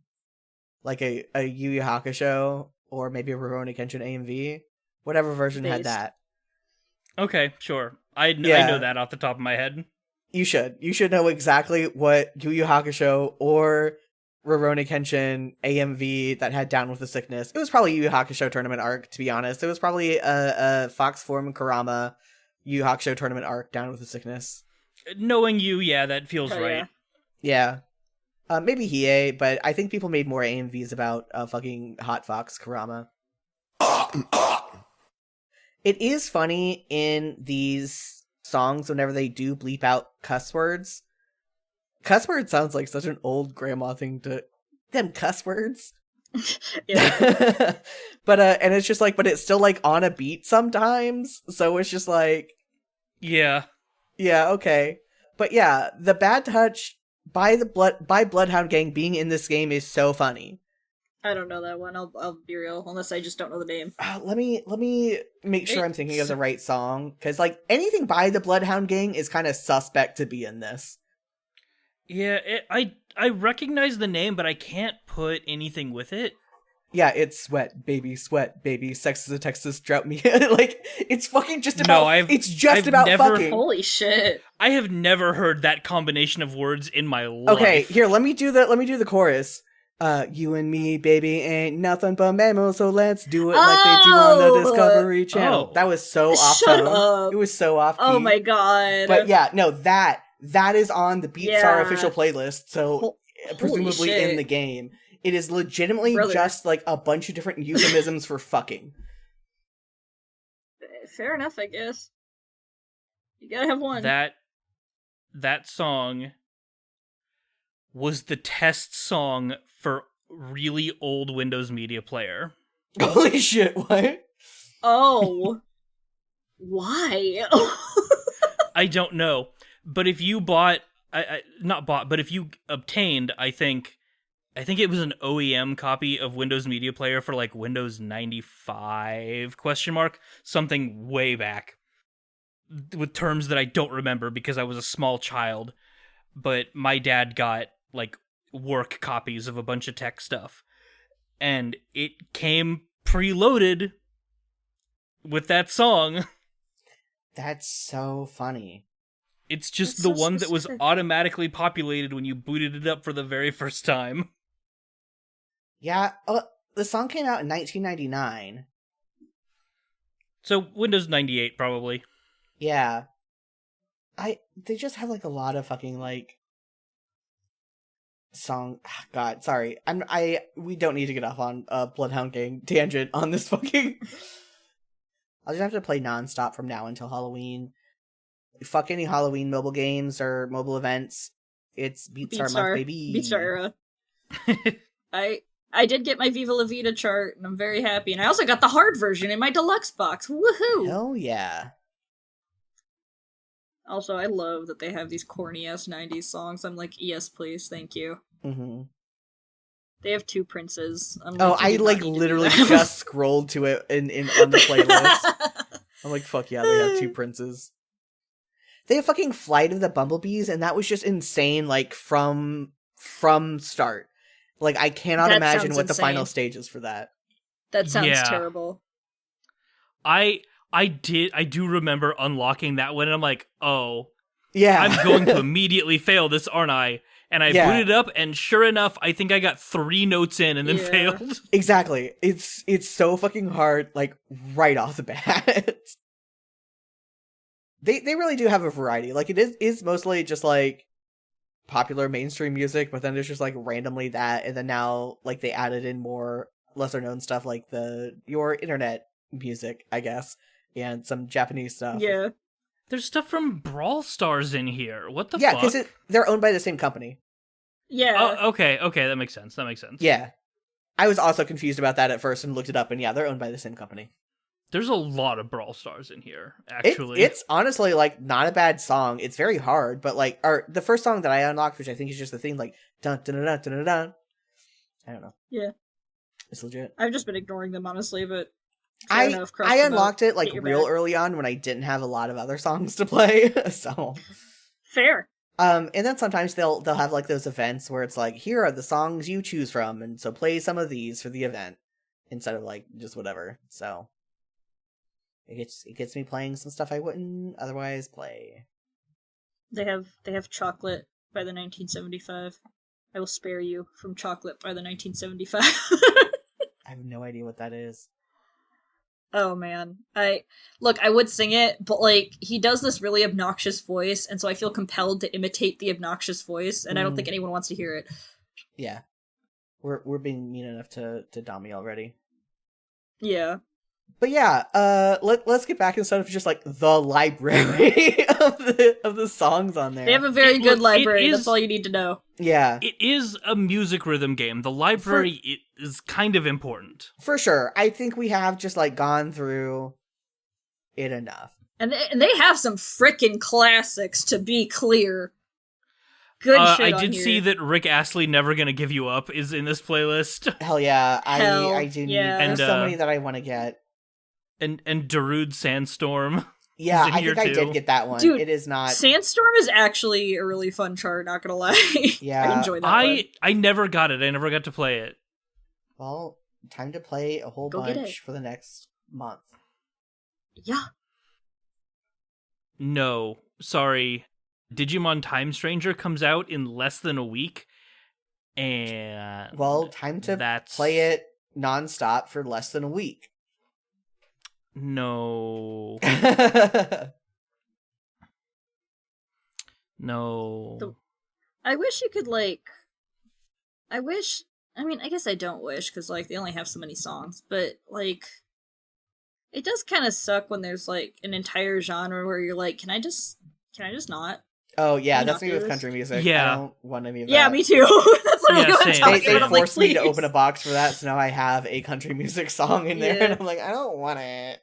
like a Yu Yu Hakusho or maybe a Rurouni Kenshin AMV. Whatever version had that. Okay, sure. I know that off the top of my head. You should. You should know exactly what Yu Yu Hakusho or Rurouni Kenshin AMV that had Down with the Sickness. It was probably Yu Yu Hakusho Tournament Arc, to be honest. It was probably a Fox Form Kurama Yu Yu Hakusho Tournament Arc, Down with the Sickness. Knowing you, yeah, that feels right. Yeah. Maybe Hiei, but I think people made more AMVs about fucking Hot Fox Kurama. It is funny in these songs whenever they do bleep out cuss words. Cuss word sounds like such an old grandma thing to... Them cuss words. Yeah. But and it's just like, but it's still like on a beat sometimes, so it's just like... Yeah, okay. But yeah, the Bad Touch by Bloodhound Gang being in this game is so funny. I don't know that one. I'll be real, unless I just don't know the name. Let me make sure I'm thinking of the right song, because like anything by the Bloodhound Gang is kind of suspect to be in this. Yeah, I recognize the name, but I can't put anything with it. Yeah, it's sweat, baby, sex is a Texas drought me. Like, it's fucking just about, I've about never, fucking. Holy shit. I have never heard that combination of words in my life. Okay, here, let me do the chorus. You and me, baby, ain't nothing but mammals, so let's do it like they do on the Discovery Channel. That was so off tone. It was so off key. Oh my god. But yeah, no, that is on the Beatstar official playlist, so presumably in the game. It is legitimately just like a bunch of different euphemisms for fucking. Fair enough, I guess. You gotta have one. That song was the test song for really old Windows Media Player. Holy shit, what? Oh. Why? I don't know. But if you if you obtained, I think it was an OEM copy of Windows Media Player for like Windows 95 ? Something way back with terms that I don't remember because I was a small child. But my dad got like work copies of a bunch of tech stuff, and it came preloaded with that song. That's so funny. It's just the one that was automatically populated when you booted it up for the very first time. Yeah, the song came out in 1999. So Windows 98 probably. Yeah. They just have like a lot of fucking like song. God, sorry. We don't need to get off on Bloodhound Gang tangent on this fucking. I'll just have to play nonstop from now until Halloween. fuck any Halloween mobile games or mobile events. It's Beatstar month, baby. Beatstar era. I did get my Viva La Vida chart, and I'm very happy. And I also got the hard version in my deluxe box. Woohoo! Hell yeah. Also, I love that they have these corny-ass 90s songs. I'm like, yes, please, thank you. Mm-hmm. They have 2 princes. I literally just scrolled to it in on the playlist. I'm like, fuck yeah, they have 2 princes. They have fucking Flight of the Bumblebees, and that was just insane, like, from start. Like, I cannot imagine what the final stage is for that. That sounds terrible. I do remember unlocking that one, and I'm like, oh, yeah, I'm going to immediately fail this, aren't I? And I booted up, and sure enough, I think I got 3 notes in and then failed. Exactly. It's so fucking hard, like, right off the bat. They really do have a variety. Like, it is mostly just, like, popular mainstream music, but then there's just, like, randomly that, and then now, like, they added in more lesser-known stuff, like your internet music, I guess, and some Japanese stuff. Yeah. There's stuff from Brawl Stars in here. What the fuck? Yeah, because they're owned by the same company. Yeah. Oh, okay, that makes sense. Yeah. I was also confused about that at first and looked it up, and yeah, they're owned by the same company. There's a lot of Brawl Stars in here, actually. It's honestly, like, not a bad song. It's very hard, but, like, the first song that I unlocked, which I think is just the theme, like, dun dun dun dun dun dun. I don't know. Yeah. It's legit. I've just been ignoring them, honestly, but I unlocked it, like, real early on when I didn't have a lot of other songs to play, so. Fair. And then sometimes they'll have, like, those events where it's like, here are the songs you choose from, and so play some of these for the event, instead of, like, just whatever, so. It gets me playing some stuff I wouldn't otherwise play. They have Chocolate by the 1975. I will spare you from Chocolate by the 1975. I have no idea what that is. Oh man. I would sing it, but like he does this really obnoxious voice, and so I feel compelled to imitate the obnoxious voice, and I don't think anyone wants to hear it. Yeah. We're being mean enough to Dami already. Yeah. But yeah, let's get back instead of just like the library of the songs on there. They have a very good library. That's all you need to know. Yeah, it is a music rhythm game. The library is kind of important for sure. I think we have just like gone through it enough, and they have some frickin' classics. To be clear, good shit. I did see that Rick Astley "Never Gonna Give You Up" is in this playlist. Hell yeah, I do need. There's so many that I want to get. And Darude Sandstorm. Yeah, I think I did get that one. Dude, it is not. Sandstorm is actually a really fun chart, not gonna lie. Yeah. I enjoy that one. I never got it. I never got to play it. Well, time to play a whole bunch for the next month. Yeah. No, sorry. Digimon Time Stranger comes out in less than a week. And well, time to play it nonstop for less than a week. No. No. I wish you could, like... I guess I don't wish, because, like, they only have so many songs, but, like... It does kind of suck when there's, like, an entire genre where you're like, can I just not? Oh, yeah, that's me with country music. Yeah. I don't want any of that. Yeah, me too. That's literally what I'm talking They about. forced me to open a box for that, so now I have a country music song in there, and I'm like, I don't want it.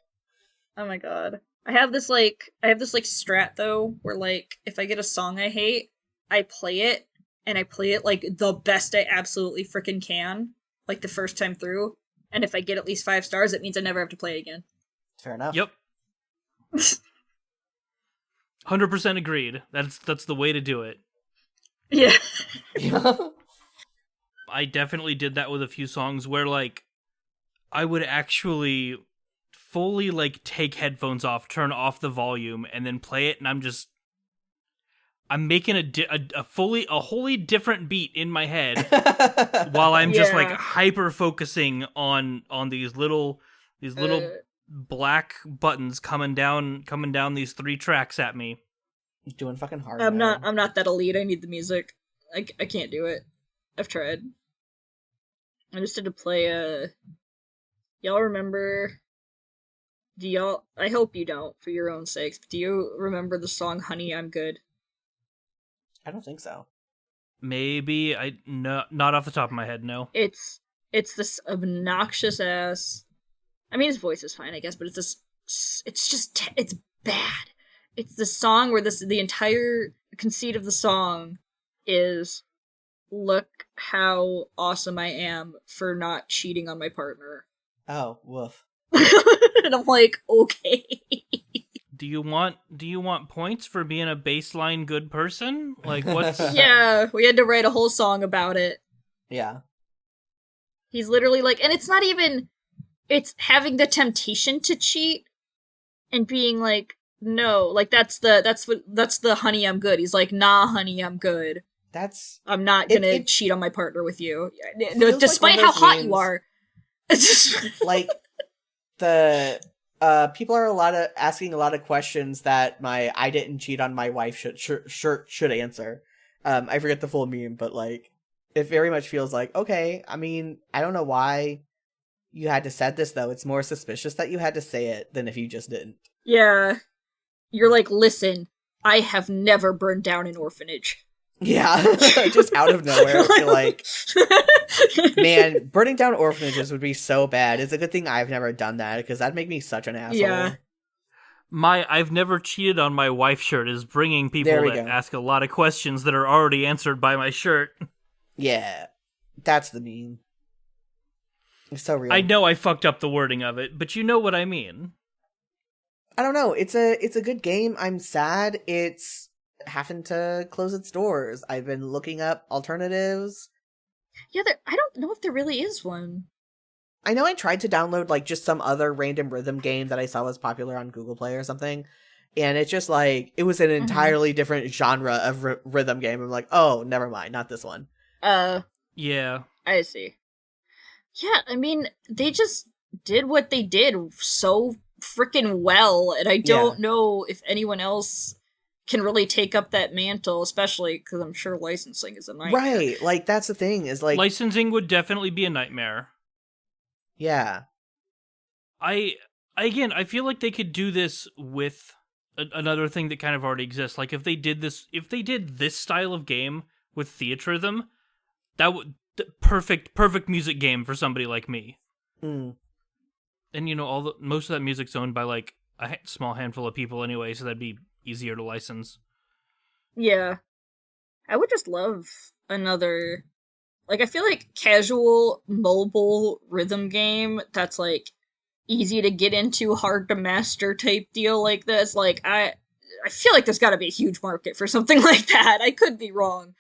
Oh my god. I have this strat, though, where, like, if I get a song I hate, I play it, and I play it, like, the best I absolutely freaking can, like, the first time through, and if I get at least 5 stars, it means I never have to play it again. Fair enough. Yep. 100% agreed. That's the way to do it. Yeah. I definitely did that with a few songs where, like, I would actually fully, like, take headphones off, turn off the volume, and then play it, and I'm making a wholly different beat in my head while I'm just, like, hyper focusing on these little black buttons coming down these 3 tracks at me. Doing fucking hard. I'm not that elite. I need the music. I can't do it. I've tried. I just had to play y'all remember Do y'all? I hope you don't, for your own sakes. But do you remember the song "Honey, I'm Good"? I don't think so. Maybe not off the top of my head. No. It's this obnoxious ass. I mean, his voice is fine, I guess, but it's this. It's bad. It's the song where the entire conceit of the song is, look how awesome I am for not cheating on my partner. Oh, woof. And I'm like, okay. Do you want points for being a baseline good person? Like, what's... Yeah, we had to write a whole song about it. Yeah. He's literally like, and it's not even, it's having the temptation to cheat and being like, no, like that's the honey, I'm good. He's like, nah, honey, I'm good. I'm not gonna cheat on my partner with you. Despite like how hot you are. Like, the people are asking a lot of questions that my I didn't cheat on my wife should answer. I forget the full meme, but like it very much feels like, okay, I mean, I don't know why you had to say this though. It's more suspicious that you had to say it than if you just didn't. Yeah. You're like, listen, I have never burned down an orphanage. Yeah, just out of nowhere. You're like, man, burning down orphanages would be so bad. It's a good thing I've never done that, because that'd make me such an asshole. Yeah. My I've never cheated on my wife shirt is bringing people that ask a lot of questions that are already answered by my shirt. Yeah, that's the meme. It's so real. I know I fucked up the wording of it, but you know what I mean. I don't know. It's a good game. I'm sad it's having to close its doors. I've been looking up alternatives. Yeah, I don't know if there really is one. I know I tried to download like just some other random rhythm game that I saw was popular on Google Play or something, and it's just like it was an entirely different genre of rhythm game. I'm like, oh, never mind, not this one. Yeah, I see. Yeah, I mean, they just did what they did so freaking well, and I don't know if anyone else can really take up that mantle, especially because I'm sure licensing is a nightmare. Right, like that's the thing, is like licensing would definitely be a nightmare. Yeah. I feel like they could do this with another thing that kind of already exists. Like if they did this style of game with Theatrhythm, that would perfect music game for somebody like me. Mm. And you know, most of that music's owned by like a small handful of people anyway, so that'd be easier to license. Yeah. I would just love another, like, I feel like casual mobile rhythm game that's like easy to get into, hard to master type deal like this. Like, I feel like there's gotta be a huge market for something like that. I could be wrong.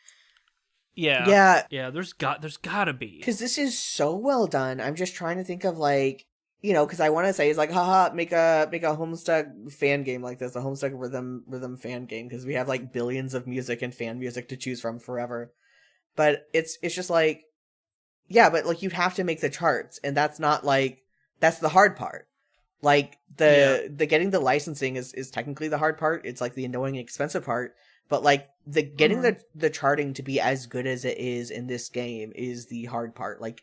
Yeah. There's gotta be, because this is so well done. I'm just trying to think of like, you know, because I want to say it's like, haha, make a Homestuck fan game like this, a Homestuck rhythm fan game, because we have like billions of music and fan music to choose from forever. But it's just like, yeah, but like you have to make the charts, and that's not like, that's the hard part. Like the getting the licensing is technically the hard part. It's like the annoying expensive part. But like the getting the charting to be as good as it is in this game is the hard part. Like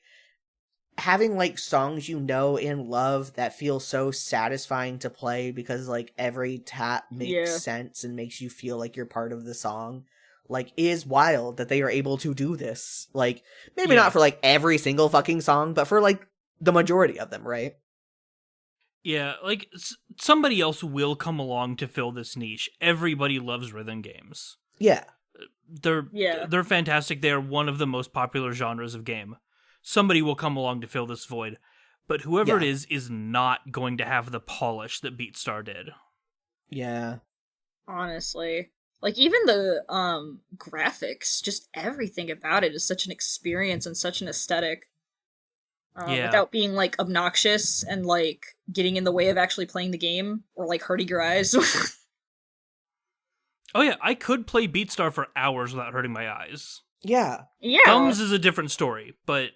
having like songs you know and love that feel so satisfying to play because like every tap makes sense and makes you feel like you're part of the song, like, is wild that they are able to do this. Like maybe not for like every single fucking song, but for like the majority of them, right? Yeah, like somebody else will come along to fill this niche. Everybody loves rhythm games. Yeah. They're fantastic. They're one of the most popular genres of game. Somebody will come along to fill this void, but whoever it is not going to have the polish that Beatstar did. Yeah. Honestly. Like, even the graphics, just everything about it is such an experience and such an aesthetic. Without being, like, obnoxious and, like, getting in the way of actually playing the game, or, like, hurting your eyes. Oh yeah, I could play Beatstar for hours without hurting my eyes. Yeah. Thumbs is a different story, but...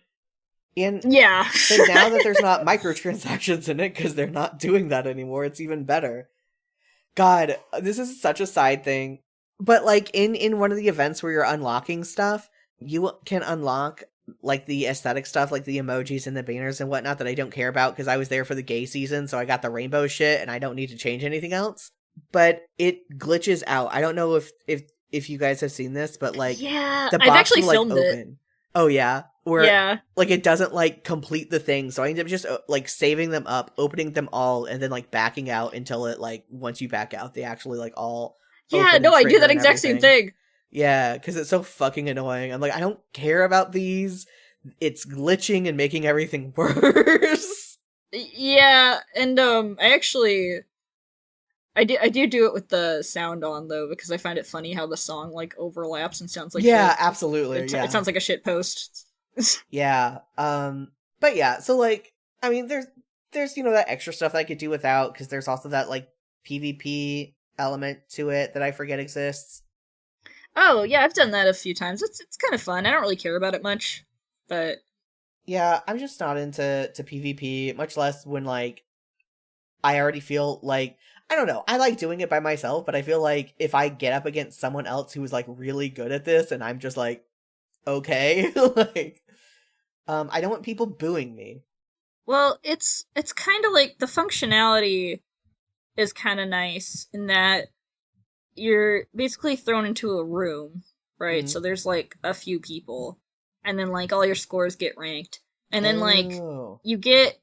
And now that there's not microtransactions in it, because they're not doing that anymore, it's even better. God, this is such a side thing. But, like, in one of the events where you're unlocking stuff, you can unlock like the aesthetic stuff, like the emojis and the banners and whatnot that I don't care about because I was there for the gay season, so I got the rainbow shit and I don't need to change anything else. But it glitches out. I don't know if you guys have seen this, but like the box I've actually will, filmed open. It. Oh yeah, where like it doesn't like complete the thing, so I end up just like saving them up, opening them all, and then like backing out until it like once you back out, they actually like all. Yeah, no, I do that exact same thing. Yeah, because it's so fucking annoying. I'm like, I don't care about these. It's glitching and making everything worse. Yeah, and I do it with the sound on though because I find it funny how the song like overlaps and sounds like shit. Absolutely. It sounds like a shit post. Yeah. But yeah, so like I mean there's that extra stuff that I could do without because there's also that like PvP element to it that I forget exists. Oh, yeah, I've done that a few times. It's kind of fun. I don't really care about it much, but yeah, I'm just not into PvP, much less when like I already feel like I don't know. I like doing it by myself, but I feel like if I get up against someone else who is like really good at this and I'm just like okay, like I don't want people booing me. Well, it's kind of like the functionality is kind of nice in that you're basically thrown into a room, right? Mm-hmm. So there's like a few people, and then like all your scores get ranked, and then like you get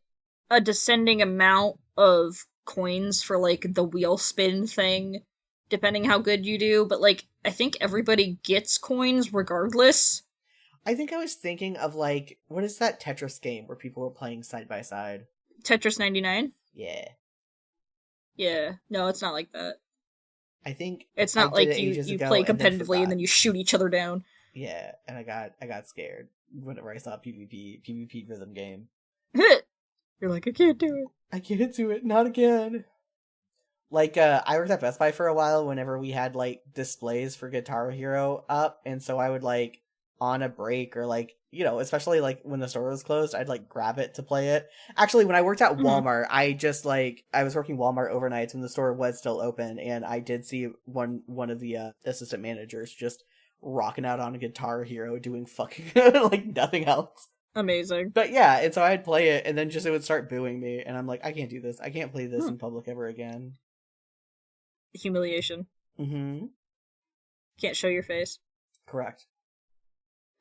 a descending amount of coins for like the wheel spin thing, depending how good you do. But like I think everybody gets coins regardless. I think I was thinking of like what is that Tetris game where people were playing side by side? Tetris 99? Yeah. Yeah. No, it's not like that. I think it's not like you play competitively and then you shoot each other down. Yeah, and I got scared whenever I saw PvP rhythm game. You're like, I can't do it. I can't do it, not again. Like, I worked at Best Buy for a while whenever we had like displays for Guitar Hero up, and so I would like on a break or like especially like when the store was closed, I'd like grab it to play it. Actually, when I worked at Walmart, I just like I was working Walmart overnights when the store was still open, and I did see one of the assistant managers just rocking out on a Guitar Hero doing fucking like nothing else. Amazing. But yeah, and so I'd play it, and then just it would start booing me, and I'm like, I can't do this. I can't play this in public ever again. Humiliation. Mm-hmm. Can't show your face. Correct.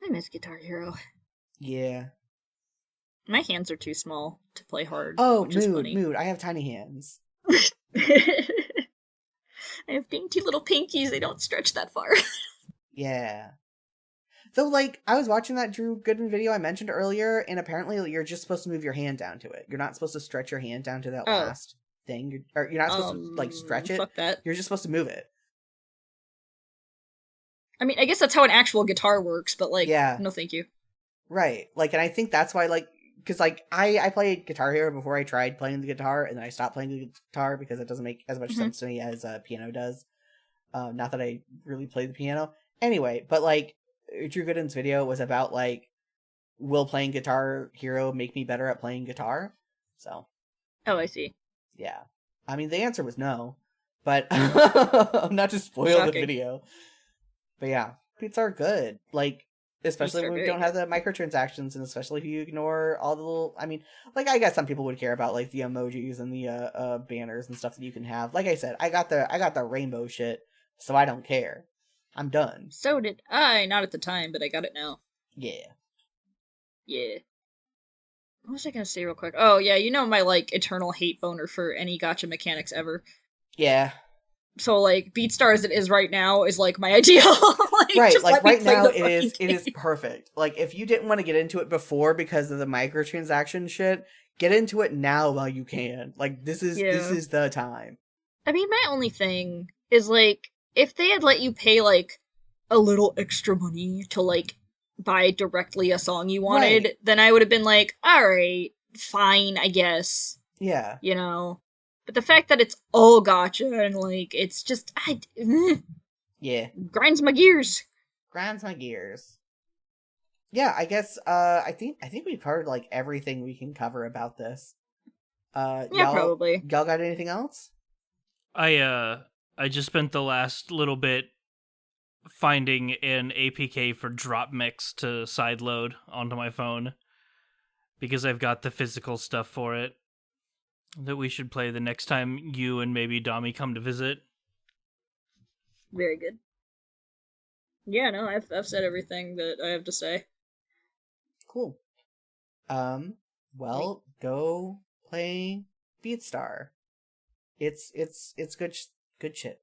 I miss Guitar Hero. Yeah. My hands are too small to play hard. Oh, mood. I have tiny hands. I have dainty little pinkies. They don't stretch that far. Yeah. Though, like, I was watching that Drew Goodman video I mentioned earlier, and apparently you're just supposed to move your hand down to it. You're not supposed to stretch your hand down to that last thing. You're not supposed to, like, stretch it. Fuck that. You're just supposed to move it. I mean, I guess that's how an actual guitar works, but, like, no thank you. Right. Like, and I think that's why, like, because, like, I played Guitar Hero before I tried playing the guitar, and then I stopped playing the guitar because it doesn't make as much sense to me as piano does. Not that I really play the piano. Anyway, but, like, Drew Gooden's video was about, like, will playing Guitar Hero make me better at playing guitar? So. Oh, I see. Yeah. I mean, the answer was no, but not to spoil the video. But yeah, beats are good. Like, especially when we don't have the microtransactions, and especially if you ignore all the little. I mean, like, I guess some people would care about like the emojis and the banners and stuff that you can have. Like I said, I got the rainbow shit, so I don't care. I'm done. So did I. Not at the time, but I got it now. Yeah. Yeah. What was I gonna say real quick? Oh yeah, you know my like eternal hate boner for any gacha mechanics ever. Yeah. So, like, Beatstar as it is right now is, like, my ideal. Right, like, right now it is perfect. Like, if you didn't want to get into it before because of the microtransaction shit, get into it now while you can. Like, this is the time. I mean, my only thing is, like, if they had let you pay, like, a little extra money to, like, buy directly a song you wanted, then I would have been like, alright, fine, I guess. Yeah. You know? But the fact that it's all gacha and, like, it's just, yeah. Grinds my gears. Yeah, I guess, I think we've covered, like, everything we can cover about this. Yeah, probably. Y'all got anything else? I just spent the last little bit finding an APK for drop mix to sideload onto my phone, because I've got the physical stuff for it that we should play the next time you and maybe Dami come to visit. Very good. Yeah, no, I've said everything that I have to say. Cool. Well, go play Beatstar. It's good shit.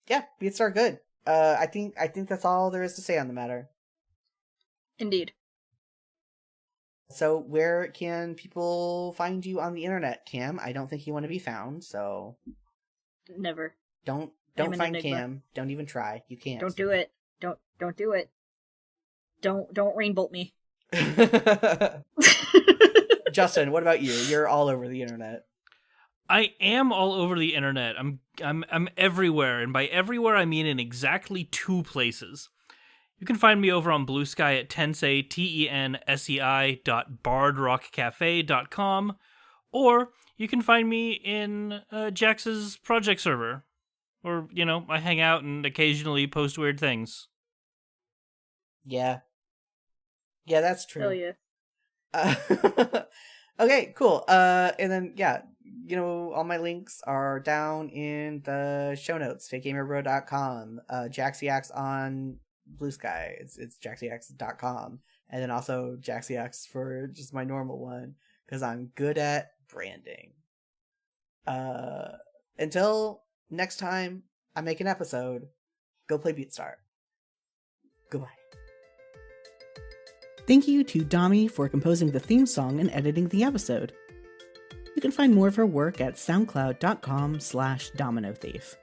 Yeah, Beatstar good. I think that's all there is to say on the matter. Indeed. So where can people find you on the internet, Cam? I don't think you want to be found, so never. Don't find Cam. Don't even try. You can't. Don't do it. Don't do it. Don't rainbolt me. Justin, what about you? You're all over the internet. I am all over the internet. I'm everywhere, and by everywhere I mean in exactly 2 places. You can find me over on Blue Sky at Tensei, tensei.bardrockcafe.com, or you can find me in Jax's project server, or, I hang out and occasionally post weird things. Yeah. Yeah, that's true. Hell yeah. Okay, cool. And then, yeah, all my links are down in the show notes, fakegamerbro.com, JaxyX on Blue Sky, it's jaxyx.com, and then also JaxyX for just my normal one, because I'm good at branding. Until next time I make an episode, go play Beatstar. Goodbye. Thank you to Dami for composing the theme song and editing the episode. You can find more of her work at soundcloud.com/dominothief.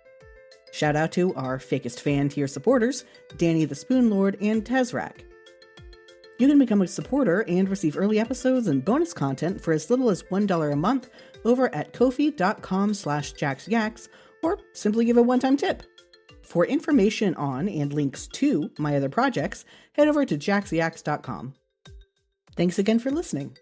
Shout out to our fakest fan tier supporters, Danny the Spoonlord and Tezrak. You can become a supporter and receive early episodes and bonus content for as little as $1 a month over at ko-fi.com/jaxyax, or simply give a one-time tip. For information on and links to my other projects, head over to jaxyax.com. Thanks again for listening.